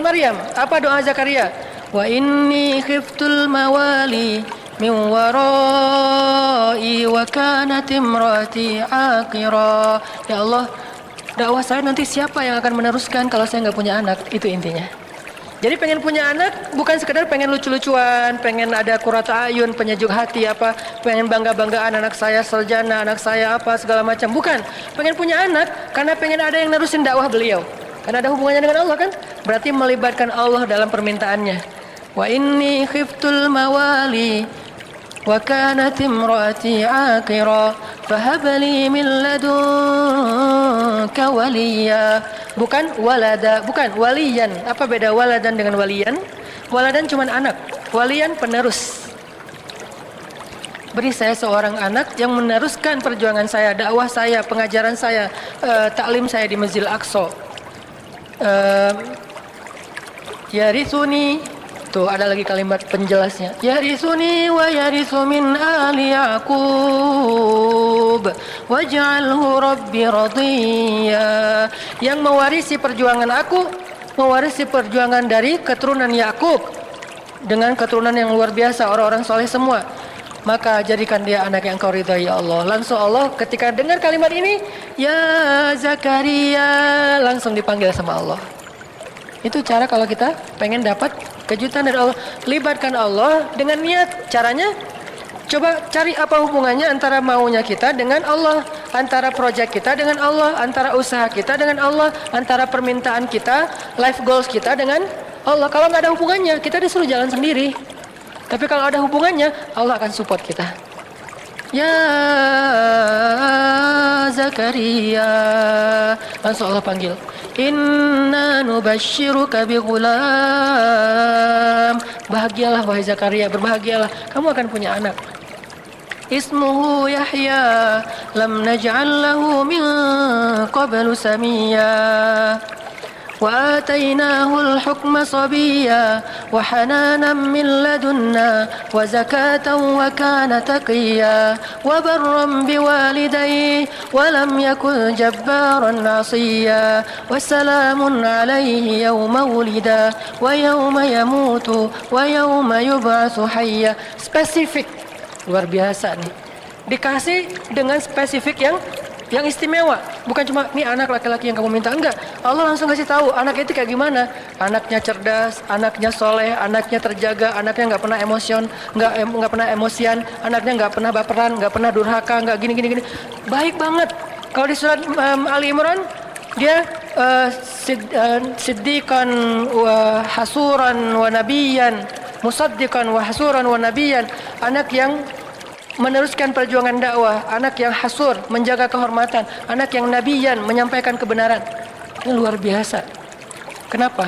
Maryam, apa doa Zakaria? Wa inni khiftul mawali min warai wa kanat imraati aqira. Ya Allah, dakwah saya nanti siapa yang akan meneruskan kalau saya nggak punya anak? Itu intinya. Jadi pengen punya anak bukan sekedar pengen lucu-lucuan, pengen ada qurrata ayun, penyejuk hati apa, pengen bangga-banggaan anak saya sarjana, anak saya apa segala macam. Bukan, pengen punya anak karena pengen ada yang nerusin dakwah beliau. Karena ada hubungannya dengan Allah kan? Berarti melibatkan Allah dalam permintaannya. Wa inni khiftul mawali wa kanat imraati aqira fahab li min ladunka waliya. Bukan walada, bukan waliyan. Apa beda waladan dengan waliyan? Waladan cuma anak, waliyan penerus. Beri saya seorang anak yang meneruskan perjuangan saya, dakwah saya, pengajaran saya, taklim saya di Masjidil Aqsa. Yarithuni, tuh ada lagi kalimat penjelasnya. Yarithuni wa yarithu min ali Yaqub waj'alhu rabbi radiyya. Yang mewarisi perjuangan aku, mewarisi perjuangan dari keturunan Yakub dengan keturunan yang luar biasa, orang-orang soleh semua. Maka jadikan dia anak yang kau ridhai ya Allah. Langsung Allah ketika dengar kalimat ini, ya Zakaria, langsung dipanggil sama Allah. Itu cara kalau kita pengen dapat kejutan dari Allah. Libatkan Allah dengan niat. Caranya, coba cari apa hubungannya antara maunya kita dengan Allah, antara proyek kita dengan Allah, antara usaha kita dengan Allah, antara permintaan kita, life goals kita dengan Allah. Kalau nggak ada hubungannya, kita disuruh jalan sendiri. Tapi kalau ada hubungannya, Allah akan support kita. Ya Zakaria, langsung Allah panggil. Inna nubashiruka bi ghulam. Bahagialah wahai Zakaria, berbahagialah, kamu akan punya anak. Ismuhu Yahya, lam naj'al lahu min qablu samiyya. وآتيناه الحكم صبيا وحنانا من لدنا وزكاة وكان تقيا وبرا بوالديه ولم يكن جبارا عصيا وسلام عليه يوم ولد ويوم يموت ويوم يبعث حيا. Spesifik, luar biasa nih. Dikasih dengan spesifik yang istimewa. Bukan cuma nih anak laki-laki yang kamu minta, enggak. Allah langsung kasih tahu anak itu kayak gimana. Anaknya cerdas, anaknya soleh, anaknya terjaga, anaknya nggak pernah nggak pernah emosian, anaknya nggak pernah baperan, nggak pernah durhaka, nggak gini. Baik banget. Kalau di surat Ali Imran dia siddiqan wa hasuran wa nabiyan, musaddiqan wa hasuran wa nabiyan, anak yang meneruskan perjuangan dakwah, anak yang hasur, menjaga kehormatan, anak yang nabiyan, menyampaikan kebenaran. Ini luar biasa. Kenapa?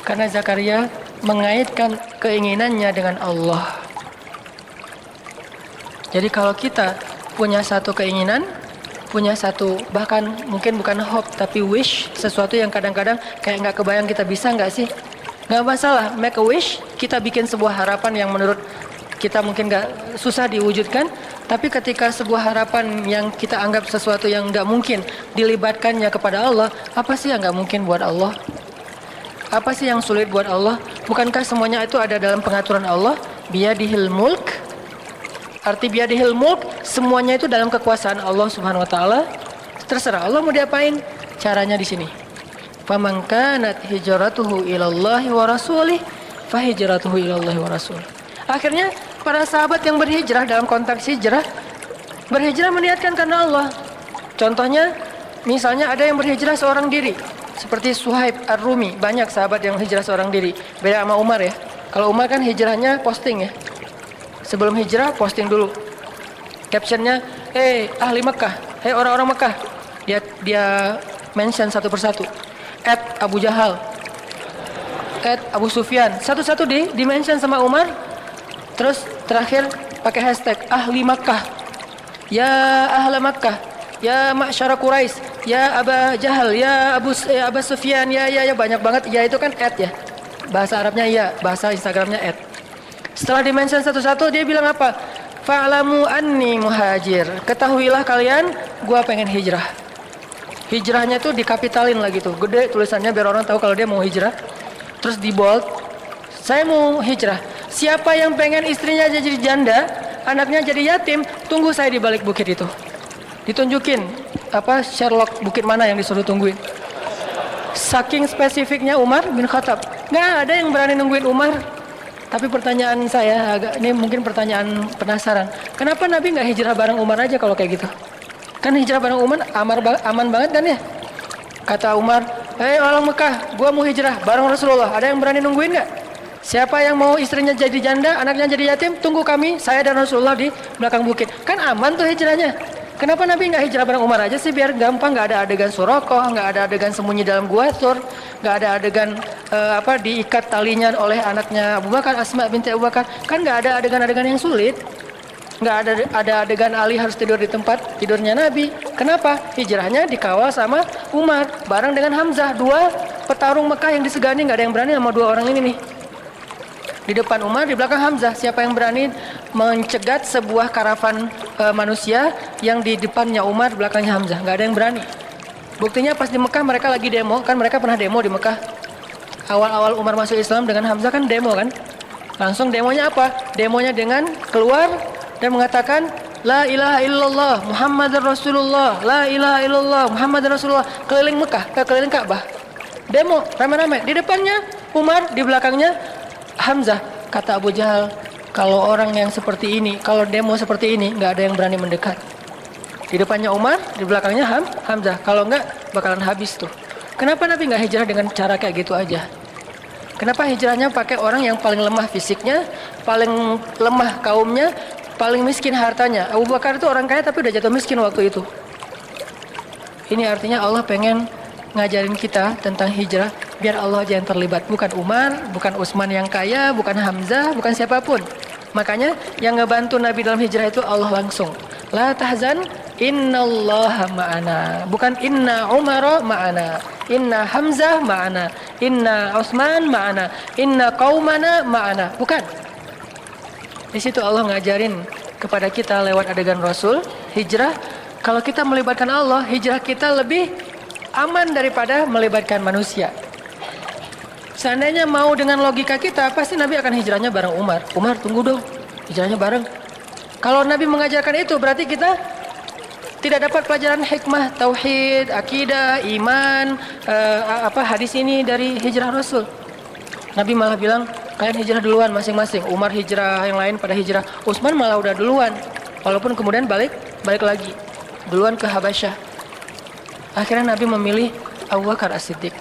Karena Zakaria mengaitkan keinginannya dengan Allah. Jadi kalau kita punya satu keinginan, punya satu, bahkan mungkin bukan hope tapi wish, sesuatu yang kadang-kadang kayak nggak kebayang kita bisa nggak sih? Nggak masalah, make a wish, kita bikin sebuah harapan yang menurut kita mungkin nggak susah diwujudkan, tapi ketika sebuah harapan yang kita anggap sesuatu yang nggak mungkin dilibatkannya kepada Allah, apa sih yang nggak mungkin buat Allah? Apa sih yang sulit buat Allah? Bukankah semuanya itu ada dalam pengaturan Allah? Biyadihil mulk. Arti biyadihil mulk, semuanya itu dalam kekuasaan Allah Subhanahu Wa Taala. Terserah Allah mau diapain. Caranya di sini. Faman kanat hijratuhu ilallahi wa rasulih, fahijratuhu ilallahi wa rasulih. Akhirnya para sahabat yang berhijrah dalam konteks hijrah, berhijrah meniatkan karena Allah. Contohnya, misalnya ada yang berhijrah seorang diri, seperti Suhaib Ar-Rumi. Banyak sahabat yang hijrah seorang diri. Beda sama Umar ya. Kalau Umar kan hijrahnya posting ya. Sebelum hijrah posting dulu. Captionnya, ahli Mekah, orang-orang Mekah. Dia mention satu persatu. @Abu Jahal, @Abu Sufyan. Satu-satu di mention sama Umar. Terus terakhir pakai hashtag ahli Makkah, ya ahla Makkah, ya ma'syara Quraisy, ya Aba Jahal, ya Abu Sufyan, ya banyak banget. Ya itu kan ya. Bahasa Arabnya ya, bahasa Instagramnya @. Setelah di-mention satu-satu dia bilang apa? Fa'lamu anni muhajir. Ketahuilah kalian, gua pengen hijrah. Hijrahnya tuh dikapitalin lagi tuh, gede tulisannya biar orang tahu kalau dia mau hijrah. Terus di bold, saya mau hijrah. Siapa yang pengen istrinya jadi janda, anaknya jadi yatim, tunggu saya di balik bukit itu. Ditunjukin Sherlock bukit mana yang disuruh tungguin. Saking spesifiknya Umar bin Khattab, nggak ada yang berani nungguin Umar. Tapi pertanyaan saya ini mungkin pertanyaan penasaran. Kenapa Nabi nggak hijrah bareng Umar aja kalau kayak gitu? Kan hijrah bareng Umar aman banget kan ya? Kata Umar, orang Mekah, gua mau hijrah bareng Rasulullah. Ada yang berani nungguin nggak? Siapa yang mau istrinya jadi janda, anaknya jadi yatim, tunggu kami, saya dan Rasulullah di belakang bukit. Kan aman tuh hijrahnya. Kenapa Nabi nggak hijrah bareng Umar aja sih, biar gampang, nggak ada adegan Surakoh, nggak ada adegan sembunyi dalam gua Thur, nggak ada adegan diikat talinya oleh anaknya Abu Bakar, Asma binti Abu Bakar. Kan nggak ada adegan-adegan yang sulit. Nggak ada adegan Ali harus tidur di tempat tidurnya Nabi. Kenapa? Hijrahnya dikawal sama Umar bareng dengan Hamzah, dua petarung Mekah yang disegani. Nggak ada yang berani sama dua orang ini nih. Di depan Umar, di belakang Hamzah. Siapa yang berani mencegat sebuah karavan manusia yang di depannya Umar, di belakangnya Hamzah? Nggak ada yang berani. Buktinya pas di Mekah mereka lagi demo, kan mereka pernah demo di Mekah. Awal-awal Umar masuk Islam dengan Hamzah kan demo kan. Langsung demonya apa? Demonya dengan keluar dan mengatakan La ilaha illallah Muhammadar Rasulullah, La ilaha illallah Muhammadar Rasulullah. Keliling Mekah, keliling Ka'bah. Demo rame-rame. Di depannya Umar, di belakangnya Hamzah. Kata Abu Jahal, kalau orang yang seperti ini, kalau demo seperti ini, nggak ada yang berani mendekat. Di depannya Umar, di belakangnya Hamzah. Kalau nggak, bakalan habis tuh. Kenapa Nabi nggak hijrah dengan cara kayak gitu aja? Kenapa hijrahnya pakai orang yang paling lemah fisiknya, paling lemah kaumnya, paling miskin hartanya? Abu Bakar itu orang kaya tapi udah jatuh miskin waktu itu. Ini artinya Allah pengen ngajarin kita tentang hijrah biar Allah aja yang terlibat, bukan Umar, bukan Utsman yang kaya, bukan Hamzah, bukan siapapun. Makanya yang ngebantu Nabi dalam hijrah itu Allah langsung. La tahzan innallaha ma'ana, bukan inna Umar ma'ana, inna Hamzah ma'ana, inna Utsman ma'ana, inna qaumana ma'ana. Bukan. Di situ Allah ngajarin kepada kita lewat adegan Rasul hijrah, kalau kita melibatkan Allah, hijrah kita lebih aman daripada melibatkan manusia. Seandainya mau dengan logika kita, pasti Nabi akan hijrahnya bareng Umar. Umar, tunggu dong, hijrahnya bareng. Kalau Nabi mengajarkan itu, berarti kita tidak dapat pelajaran hikmah, tauhid, akidah, iman, hadis ini dari hijrah Rasul. Nabi malah bilang, kalian hijrah duluan masing-masing. Umar hijrah, yang lain pada hijrah. Utsman malah udah duluan. Walaupun kemudian balik lagi. Duluan ke Habasyah. Akhirnya Nabi memilih Abu Bakar As-Siddiq.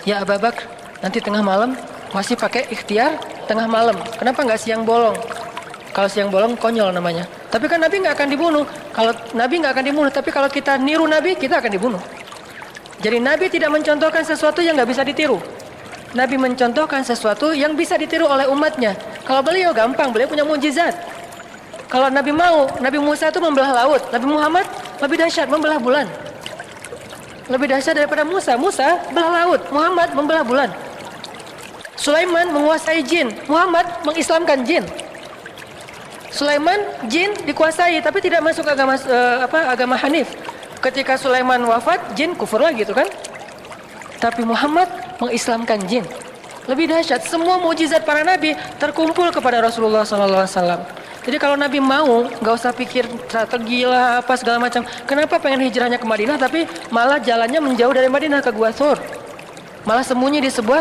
Ya Abu Bakar, nanti tengah malam masih pakai ikhtiar tengah malam. Kenapa nggak siang bolong? Kalau siang bolong konyol namanya. Tapi kan Nabi nggak akan dibunuh. Kalau Nabi nggak akan dibunuh, tapi kalau kita niru Nabi, kita akan dibunuh. Jadi Nabi tidak mencontohkan sesuatu yang nggak bisa ditiru. Nabi mencontohkan sesuatu yang bisa ditiru oleh umatnya. Kalau beliau gampang, beliau punya mukjizat. Kalau Nabi mau, Nabi Musa itu membelah laut. Nabi Muhammad lebih dahsyat, membelah bulan. Lebih dahsyat daripada Musa. Musa belah laut, Muhammad membelah bulan. Sulaiman menguasai jin, Muhammad mengislamkan jin. Sulaiman jin dikuasai, tapi tidak masuk agama Hanif. Ketika Sulaiman wafat, jin kufur lagi itu kan. Tapi Muhammad mengislamkan jin. Lebih dahsyat, semua mukjizat para nabi terkumpul kepada Rasulullah SAW. Jadi kalau Nabi mau, nggak usah pikir strategi lah apa segala macam. Kenapa pengen hijrahnya ke Madinah, tapi malah jalannya menjauh dari Madinah ke Gua Thur, malah sembunyi di sebuah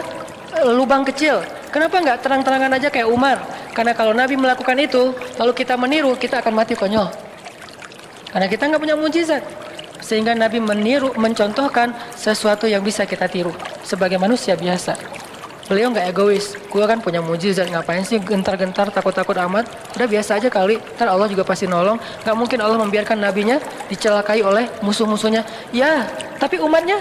lubang kecil. Kenapa nggak terang-terangan aja kayak Umar? Karena kalau Nabi melakukan itu, lalu kita meniru, kita akan mati konyol. Karena kita nggak punya mukjizat. Sehingga Nabi mencontohkan sesuatu yang bisa kita tiru sebagai manusia biasa. Beliau nggak egois. Gua kan punya mukjizat, ngapain sih gentar-gentar, takut-takut amat? Udah biasa aja kali. Ntar Allah juga pasti nolong. Nggak mungkin Allah membiarkan nabinya dicelakai oleh musuh-musuhnya. Ya, tapi umatnya.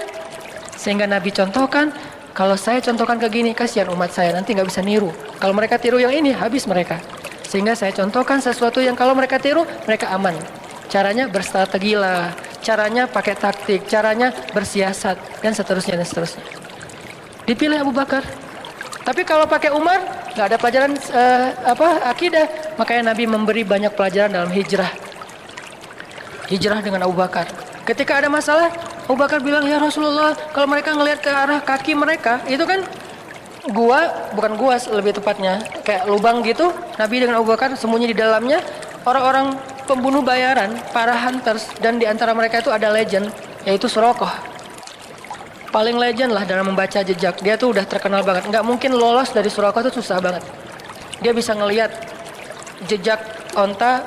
Sehingga Nabi contohkan, kalau saya contohkan ke gini, kasihan umat saya nanti nggak bisa niru. Kalau mereka tiru yang ini, habis mereka. Sehingga saya contohkan sesuatu yang kalau mereka tiru, mereka aman. Caranya berstrategi lah, caranya pakai taktik, caranya bersiasat, dan seterusnya dan seterusnya. Dipilih Abu Bakar. Tapi kalau pakai Umar, nggak ada pelajaran akidah. Makanya Nabi memberi banyak pelajaran dalam hijrah. Hijrah dengan Abu Bakar. Ketika ada masalah, Abu Bakar bilang, ya Rasulullah, kalau mereka ngelihat ke arah kaki mereka, itu kan bukan gua lebih tepatnya, kayak lubang gitu. Nabi dengan Abu Bakar sembunyi di dalamnya. Orang-orang pembunuh bayaran, para hunters, dan di antara mereka itu ada legend, yaitu Suraqah. Paling legend lah dalam membaca jejak. Dia tuh udah terkenal banget. Nggak mungkin lolos dari Suraqah, itu susah banget. Dia bisa ngelihat jejak onta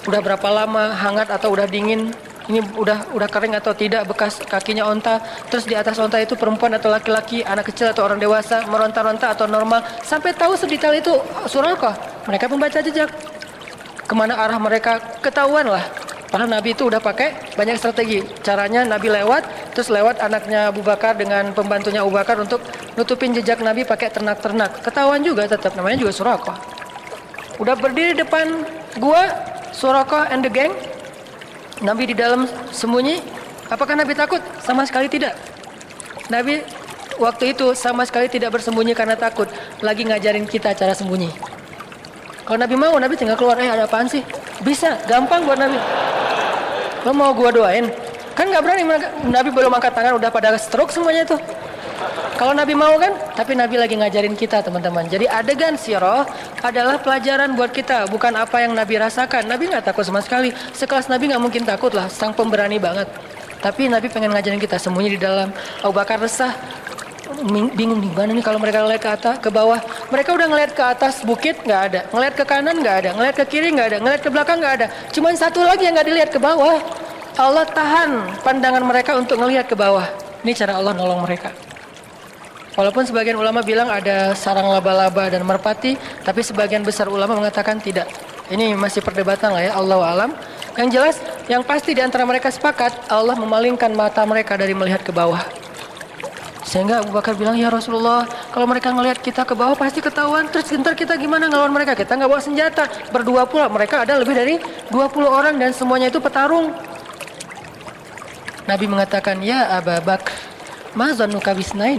udah berapa lama, hangat atau udah dingin, ini udah kering atau tidak bekas kakinya onta. Terus di atas onta itu perempuan atau laki-laki, anak kecil atau orang dewasa, meronta-ronta atau normal, sampai tahu sedetail itu Suraqah. Mereka membaca jejak. Kemana arah mereka ketahuan lah. Padahal Nabi itu udah pakai banyak strategi. Caranya Nabi terus lewat anaknya Abu Bakar dengan pembantunya Abu Bakar untuk nutupin jejak Nabi pakai ternak-ternak. Ketahuan juga tetap, namanya juga Suraqah. Udah berdiri depan gua, Suraqah and the gang. Nabi di dalam sembunyi. Apakah Nabi takut? Sama sekali tidak. Nabi waktu itu sama sekali tidak bersembunyi karena takut. Lagi ngajarin kita cara sembunyi. Kalau Nabi mau, Nabi tinggal keluar, ada apaan sih? Bisa, gampang buat Nabi. Lo mau gua doain? Kan nggak berani, Nabi belum angkat tangan, udah pada stroke semuanya itu. Kalau Nabi mau kan, tapi Nabi lagi ngajarin kita teman-teman. Jadi adegan sirah adalah pelajaran buat kita, bukan apa yang Nabi rasakan. Nabi nggak takut sama sekali. Sekelas Nabi nggak mungkin takut lah, sang pemberani banget. Tapi Nabi pengen ngajarin kita, sembunyi di dalam. Abu Bakar resah. Bingung nih, mana nih kalau mereka ngeliat ke atas, ke bawah. Mereka udah ngeliat ke atas bukit, nggak ada. Ngeliat ke kanan, nggak ada. Ngeliat ke kiri, nggak ada. Ngeliat ke belakang, nggak ada. Cuman satu lagi yang nggak dilihat, ke bawah. Allah tahan pandangan mereka untuk ngelihat ke bawah. Ini cara Allah nolong mereka. Walaupun sebagian ulama bilang ada sarang laba-laba dan merpati, tapi sebagian besar ulama mengatakan tidak. Ini masih perdebatan lah ya, Allahu alam. Yang jelas, yang pasti di antara mereka sepakat, Allah memalingkan mata mereka dari melihat ke bawah. Sehingga Abu Bakar bilang, ya Rasulullah, kalau mereka ngelihat kita ke bawah pasti ketahuan. Terus ntar kita gimana ngelawan mereka? Kita nggak bawa senjata. Berdua pula, mereka ada lebih dari 20 orang dan semuanya itu petarung. Nabi mengatakan, ya Abu Bakar, ma zannuka bisnain?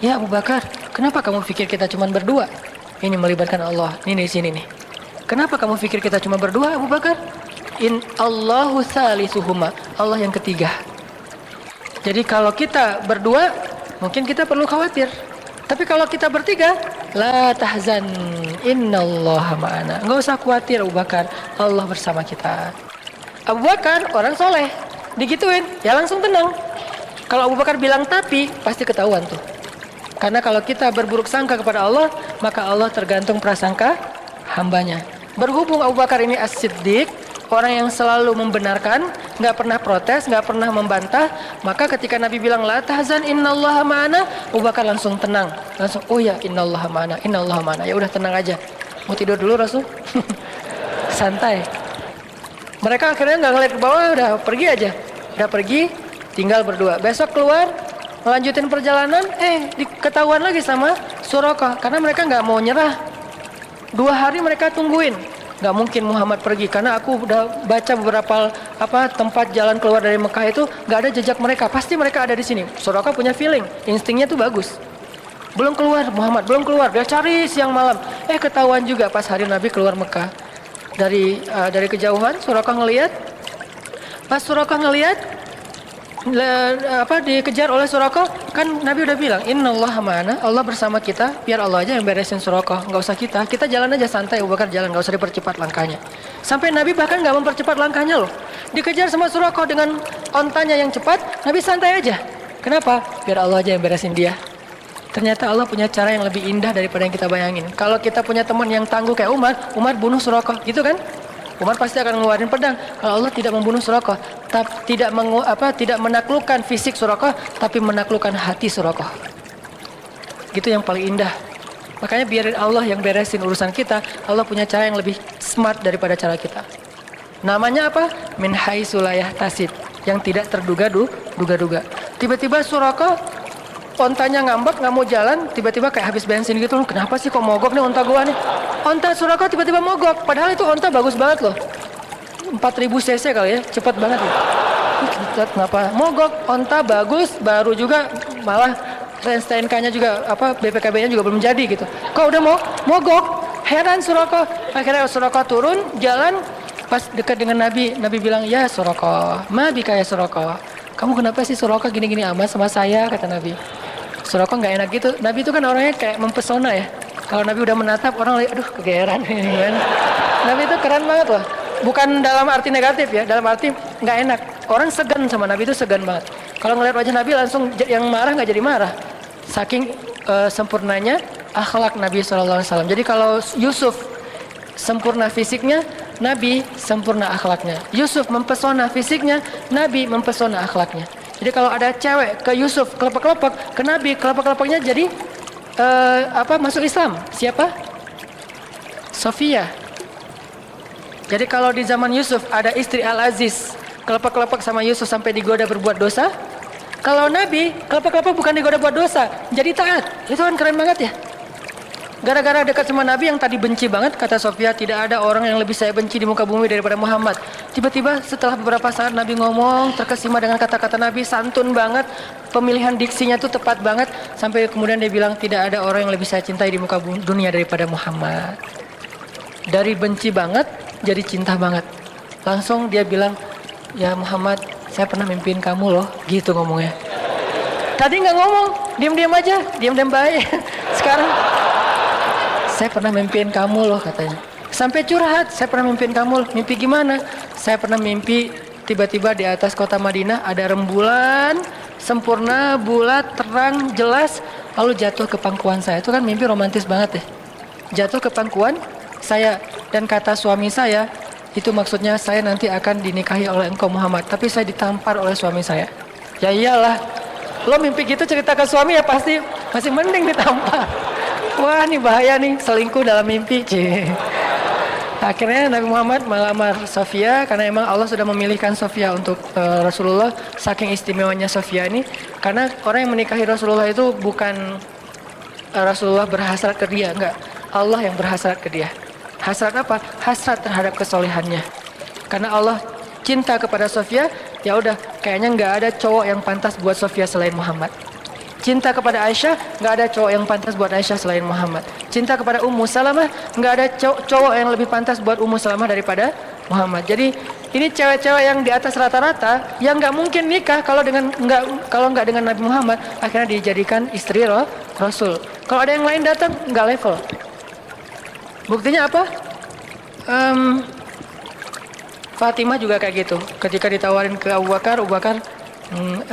Ya Abu Bakar, kenapa kamu pikir kita cuma berdua? Ini melibatkan Allah. Ini di sini nih. Kenapa kamu pikir kita cuma berdua, Abu Bakar? In Allahu salisuhuma. Allah yang ketiga. Jadi kalau kita berdua, mungkin kita perlu khawatir. Tapi kalau kita bertiga, la tahzan, innallaha ma'ana. Enggak usah khawatir Abu Bakar, Allah bersama kita. Abu Bakar orang soleh, digituin, ya langsung tenang. Kalau Abu Bakar bilang tapi, pasti ketahuan tuh. Karena kalau kita berburuk sangka kepada Allah, maka Allah tergantung prasangka hambanya. Berhubung Abu Bakar ini as-siddiq, orang yang selalu membenarkan, nggak pernah protes, nggak pernah membantah, maka ketika Nabi bilang la tahzan innallaha ma'ana, Abu Bakar langsung tenang, langsung oh ya innallaha ma'ana, ya udah tenang aja. Mau tidur dulu Rasul? Santai. Mereka akhirnya nggak ngeliat ke bawah, udah pergi aja, udah pergi, tinggal berdua. Besok keluar, melanjutin perjalanan, diketahuan lagi sama Suraqah, karena mereka nggak mau nyerah. 2 hari mereka tungguin. Gak mungkin Muhammad pergi, karena aku udah baca beberapa tempat jalan keluar dari Mekah itu gak ada jejak mereka. Pasti mereka ada di sini. Suraqah punya feeling, instingnya tuh bagus. Belum keluar Muhammad, belum keluar. Dia cari siang malam. Ketahuan juga pas hari Nabi keluar Mekah. Dari kejauhan Suraqah ngelihat. Pas Suraqah ngelihat, dikejar oleh Suraqah, kan Nabi udah bilang innallaha ma'ana, Allah bersama kita, biar Allah aja yang beresin Suraqah, nggak usah kita jalan aja santai. Abu Bakar jalan, nggak usah dipercepat langkahnya. Sampai Nabi bahkan nggak mempercepat langkahnya loh, dikejar sama Suraqah dengan ontanya yang cepat, Nabi santai aja. Kenapa? Biar Allah aja yang beresin dia. Ternyata Allah punya cara yang lebih indah daripada yang kita bayangin. Kalau kita punya teman yang tangguh kayak Umar bunuh Suraqah, gitu kan? Umar pasti akan ngeluarin pedang. Kalau Allah tidak membunuh Suraqah, tidak menaklukkan fisik Suraqah, tapi menaklukkan hati Suraqah. Gitu yang paling indah. Makanya biarin Allah yang beresin urusan kita. Allah punya cara yang lebih smart daripada cara kita. Namanya apa? Min haitsu la yahtasib, yang tidak terduga-duga. Tiba-tiba Suraqah ontanya ngambek, nggak mau jalan, tiba-tiba kayak habis bensin gitu. Kenapa sih kok mogok nih onta gua nih? Onta Suraqah tiba-tiba mogok, padahal itu onta bagus banget loh, 4000 cc kali ya, cepat banget loh. Kenapa mogok? Onta bagus, baru juga, malah STNK-nya juga, BPKB-nya juga belum jadi gitu. Kok udah mau mogok? Heran Suraqah. Akhirnya Suraqah turun, jalan, pas dekat dengan Nabi bilang, ya Suraqah, ma bika ya Suraqah, kamu kenapa sih Suraqah gini-gini amat sama saya, kata Nabi. Suraqah nggak enak gitu. Nabi itu kan orangnya kayak mempesona ya. Kalau Nabi udah menatap, orang lihat, aduh kegeeran. Nabi itu keren banget loh. Bukan dalam arti negatif ya, dalam arti nggak enak. Orang segan sama Nabi itu segan banget. Kalau ngeliat wajah Nabi langsung yang marah nggak jadi marah. Saking sempurnanya akhlak Nabi SAW. Jadi kalau Yusuf sempurna fisiknya, Nabi sempurna akhlaknya. Yusuf mempesona fisiknya, Nabi mempesona akhlaknya. Jadi kalau ada cewek ke Yusuf kelepek-kelepek, ke Nabi kelepek-kelepeknya jadi masuk Islam. Siapa? Sofia. Jadi kalau di zaman Yusuf ada istri Al-Aziz kelepek-kelepek sama Yusuf sampai digoda berbuat dosa. Kalau Nabi kelepek-kelepek bukan digoda buat dosa, jadi taat. Itu kan keren banget ya. Gara-gara dekat sama Nabi yang tadi benci banget, kata Sofia, tidak ada orang yang lebih saya benci di muka bumi daripada Muhammad. Tiba-tiba setelah beberapa saat Nabi ngomong, terkesima dengan kata-kata Nabi, santun banget, pemilihan diksinya tuh tepat banget, sampai kemudian dia bilang, tidak ada orang yang lebih saya cintai di muka dunia daripada Muhammad. Dari benci banget, jadi cinta banget. Langsung dia bilang, ya Muhammad, saya pernah mimpiin kamu loh, gitu ngomongnya. Tadi nggak ngomong, diam-diam aja, diam-diam baik. Sekarang, saya pernah mimpiin kamu loh, katanya. Sampai curhat, saya pernah mimpiin kamu. Mimpi gimana? Saya pernah mimpi tiba-tiba di atas kota Madinah ada rembulan, sempurna, bulat, terang, jelas, lalu jatuh ke pangkuan saya. Itu kan mimpi romantis banget ya. Jatuh ke pangkuan saya, dan kata suami saya, itu maksudnya saya nanti akan dinikahi oleh engkau Muhammad, tapi saya ditampar oleh suami saya. Ya iyalah, lo mimpi gitu cerita ke suami ya pasti masih mending ditampar. Wah ini bahaya nih, selingkuh dalam mimpi. Akhirnya Nabi Muhammad melamar Sofia karena emang Allah sudah memilihkan Sofia untuk Rasulullah. Saking istimewanya Sofia ini, karena orang yang menikahi Rasulullah itu bukan Rasulullah berhasrat ke dia, enggak. Allah yang berhasrat ke dia. Hasrat apa? Hasrat terhadap kesolehannya. Karena Allah cinta kepada Sofia, ya udah, kayaknya nggak ada cowok yang pantas buat Sofia selain Muhammad. Cinta kepada Aisyah, nggak ada cowok yang pantas buat Aisyah selain Muhammad. Cinta kepada Ummu Salamah, nggak ada cowok yang lebih pantas buat Ummu Salamah daripada Muhammad. Jadi ini cewek-cewek yang di atas rata-rata yang nggak mungkin nikah kalau nggak dengan Nabi Muhammad, akhirnya dijadikan istri Rasul. Kalau ada yang lain datang nggak level. Buktinya apa? Fatimah juga kayak gitu. Ketika ditawarin ke Abu Bakar,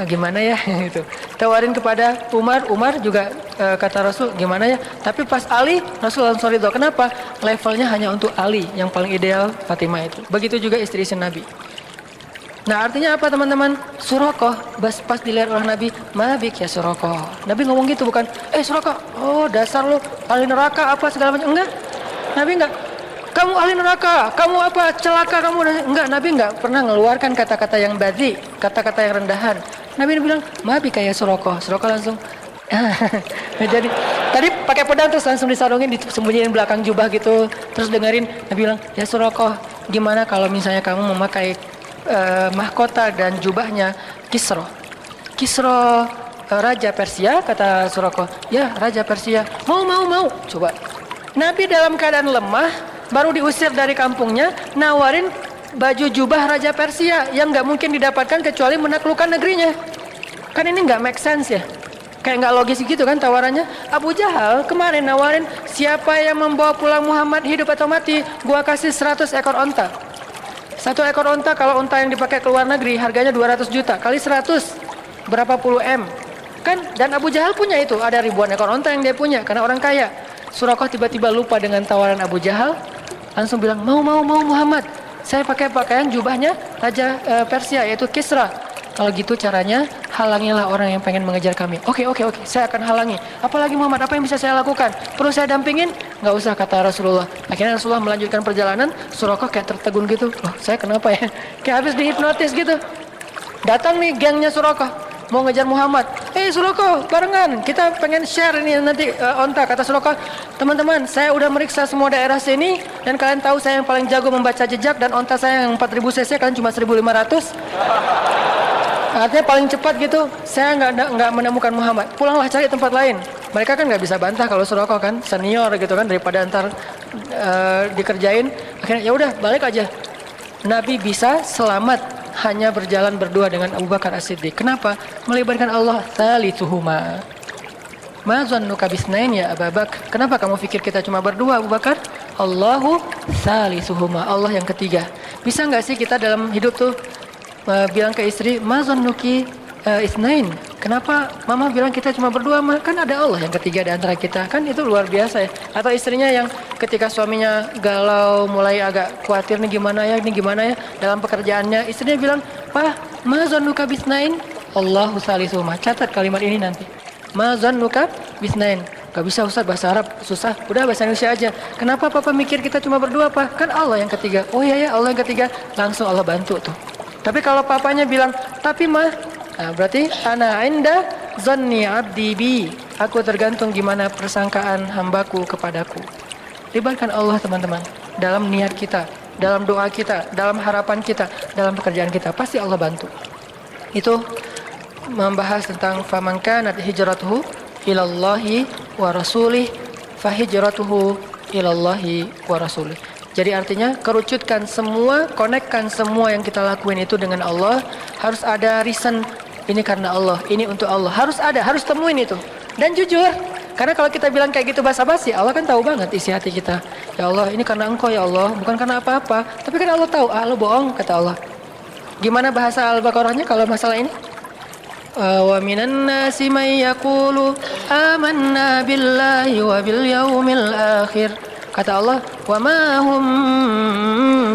gimana ya gitu. Tawarin kepada Umar juga kata Rasul gimana ya. Tapi pas Ali, Rasul langsung ridho. Kenapa? Levelnya hanya untuk Ali, yang paling ideal Fatimah itu. Begitu juga istri Nabi. Nah artinya apa teman-teman? Surakoh pas dilihat oleh Nabi, mabik ya Surakoh. Nabi ngomong gitu bukan, Surakoh, oh dasar lu ahli neraka apa segala macam. Enggak, Nabi enggak. Kamu ahli neraka, kamu apa, celaka kamu. Enggak, Nabi enggak pernah mengeluarkan kata-kata yang badhi, kata-kata yang rendahan. Nabi bilang, mabik ya Surakoh. Surakoh langsung, jadi tadi pakai pedang terus langsung disarungin, disembunyiin belakang jubah gitu. Terus dengerin, Nabi bilang, ya Surakoh, gimana kalau misalnya kamu memakai mahkota dan jubahnya Kisra. Kisra Raja Persia, kata Surakoh. Ya, Raja Persia. Mau. Coba. Nabi dalam keadaan lemah, baru diusir dari kampungnya, nawarin baju jubah Raja Persia yang nggak mungkin didapatkan kecuali menaklukkan negerinya. Kan ini nggak make sense ya? Kayak nggak logis gitu kan tawarannya. Abu Jahal kemarin nawarin, siapa yang membawa pulang Muhammad hidup atau mati, gua kasih 100 ekor onta. 1 ekor onta, kalau onta yang dipakai ke luar negeri harganya 200 juta, kali 100 berapa puluh M kan. Dan Abu Jahal punya itu, ada ribuan ekor onta yang dia punya karena orang kaya. Surakoh tiba-tiba lupa dengan tawaran Abu Jahal, langsung bilang, mau Muhammad, saya pakai pakaian jubahnya Raja Persia yaitu Kisra. Kalau gitu caranya halangilah orang yang pengen mengejar kami. Oke, saya akan halangi. Apalagi Muhammad, apa yang bisa saya lakukan? Perlu saya dampingin? Nggak usah, kata Rasulullah. Akhirnya Rasulullah melanjutkan perjalanan. Surakoh kayak tertegun gitu. Loh, saya kenapa ya? Kayak habis dihipnotis gitu. Datang nih gengnya Surakoh, mau ngejar Muhammad. Surakoh, barengan, kita pengen share ini nanti onta. Kata Surakoh, teman-teman, saya udah meriksa semua daerah sini dan kalian tahu saya yang paling jago membaca jejak, dan onta saya yang 4000 cc, kalian cuma 1500. Artinya paling cepat gitu. Saya nggak menemukan Muhammad. Pulanglah cari tempat lain. Mereka kan nggak bisa bantah kalau Surakoh kan senior gitu kan, daripada ntar dikerjain. Akhirnya ya udah balik aja. Nabi bisa selamat hanya berjalan berdua dengan Abu Bakar As-Siddiq. Kenapa? Melibatkan Allah. Thalithuhuma. Ma zannuka bisnain ya Abu Bakar. Kenapa kamu pikir kita cuma berdua Abu Bakar? Allahu thalithuhuma. Allah yang ketiga. Bisa nggak sih kita dalam hidup tuh bilang ke istri, ma zannuki isnain. Kenapa mama bilang kita cuma berdua? Kan ada Allah yang ketiga di antara kita. Kan itu luar biasa ya. Atau istrinya yang ketika suaminya galau, mulai agak khawatir nih gimana ya dalam pekerjaannya, istrinya bilang, "Pak, ma zannuka bisnain?" Allahu salisuhuma. Catat kalimat ini nanti. Ma zannuka bisnain. Gak bisa Ustaz, bahasa Arab susah. Udah bahasa Indonesia aja. Kenapa papa mikir kita cuma berdua, Pak? Kan Allah yang ketiga. Oh iya ya, Allah yang ketiga. Langsung Allah bantu tuh. Tapi kalau papanya bilang, tapi mah, nah berarti ana inda zanni abdi bi. Aku tergantung gimana persangkaan hambaku kepadaku. Libatkan Allah teman-teman dalam niat kita, dalam doa kita, dalam harapan kita, dalam pekerjaan kita. Pasti Allah bantu. Itu membahas tentang faman kanat hijratuhu ilallahi wa rasulih fahijratuhu ilallahi wa rasulih. Jadi artinya kerucutkan semua, konekkan semua yang kita lakuin itu dengan Allah. Harus ada reason, ini karena Allah, ini untuk Allah. Harus ada, harus temuin itu. Dan jujur, karena kalau kita bilang kayak gitu basa-basi, Allah kan tahu banget isi hati kita. Ya Allah, ini karena Engkau ya Allah, bukan karena apa-apa. Tapi kan Allah tahu, lo bohong, kata Allah. Gimana bahasa Al-Baqarahnya kalau masalah ini? Wa minan nasi may yaqulu amanna billahi wa bil yaumil akhir. Kata Allah, wa ma hum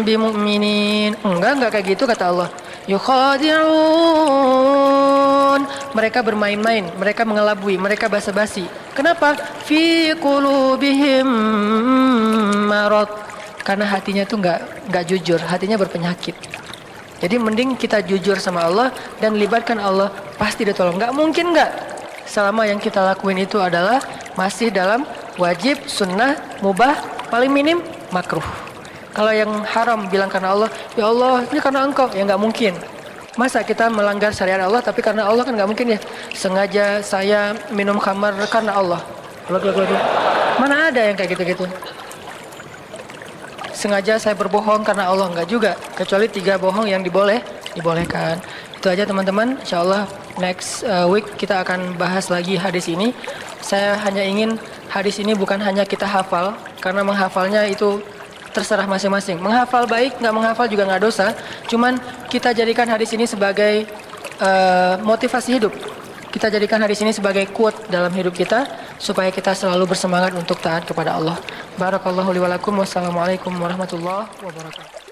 bimu'minin. Enggak kayak gitu kata Allah. Yukhadi'un. Mereka bermain-main, mereka mengelabui, mereka basa-basi. Kenapa? Fi qulubihim marad. karena hatinya tuh nggak jujur, hatinya berpenyakit. Jadi mending kita jujur sama Allah dan libatkan Allah, pasti ditolong. Nggak mungkin nggak, selama yang kita lakuin itu adalah masih dalam wajib, sunnah, mubah, paling minim makruh. Kalau yang haram bilang karena Allah, ya Allah ini karena engkau, ya nggak mungkin. Masa kita melanggar syariat Allah, tapi karena Allah kan nggak mungkin ya. Sengaja saya minum khamar karena Allah. Mana ada yang kayak gitu-gitu. Sengaja saya berbohong karena Allah, enggak juga. Kecuali 3 bohong yang dibolehkan. Itu aja teman-teman. Insyaallah next week kita akan bahas lagi hadis ini. Saya hanya ingin hadis ini bukan hanya kita hafal, karena menghafalnya itu terserah masing-masing. Menghafal baik, nggak menghafal juga nggak dosa. Cuman kita jadikan hadis ini sebagai motivasi hidup. Kita jadikan hadis ini sebagai quote dalam hidup kita supaya kita selalu bersemangat untuk taat kepada Allah. Barakallahu li wa lakum. Wassalamualaikum warahmatullahi wabarakatuh.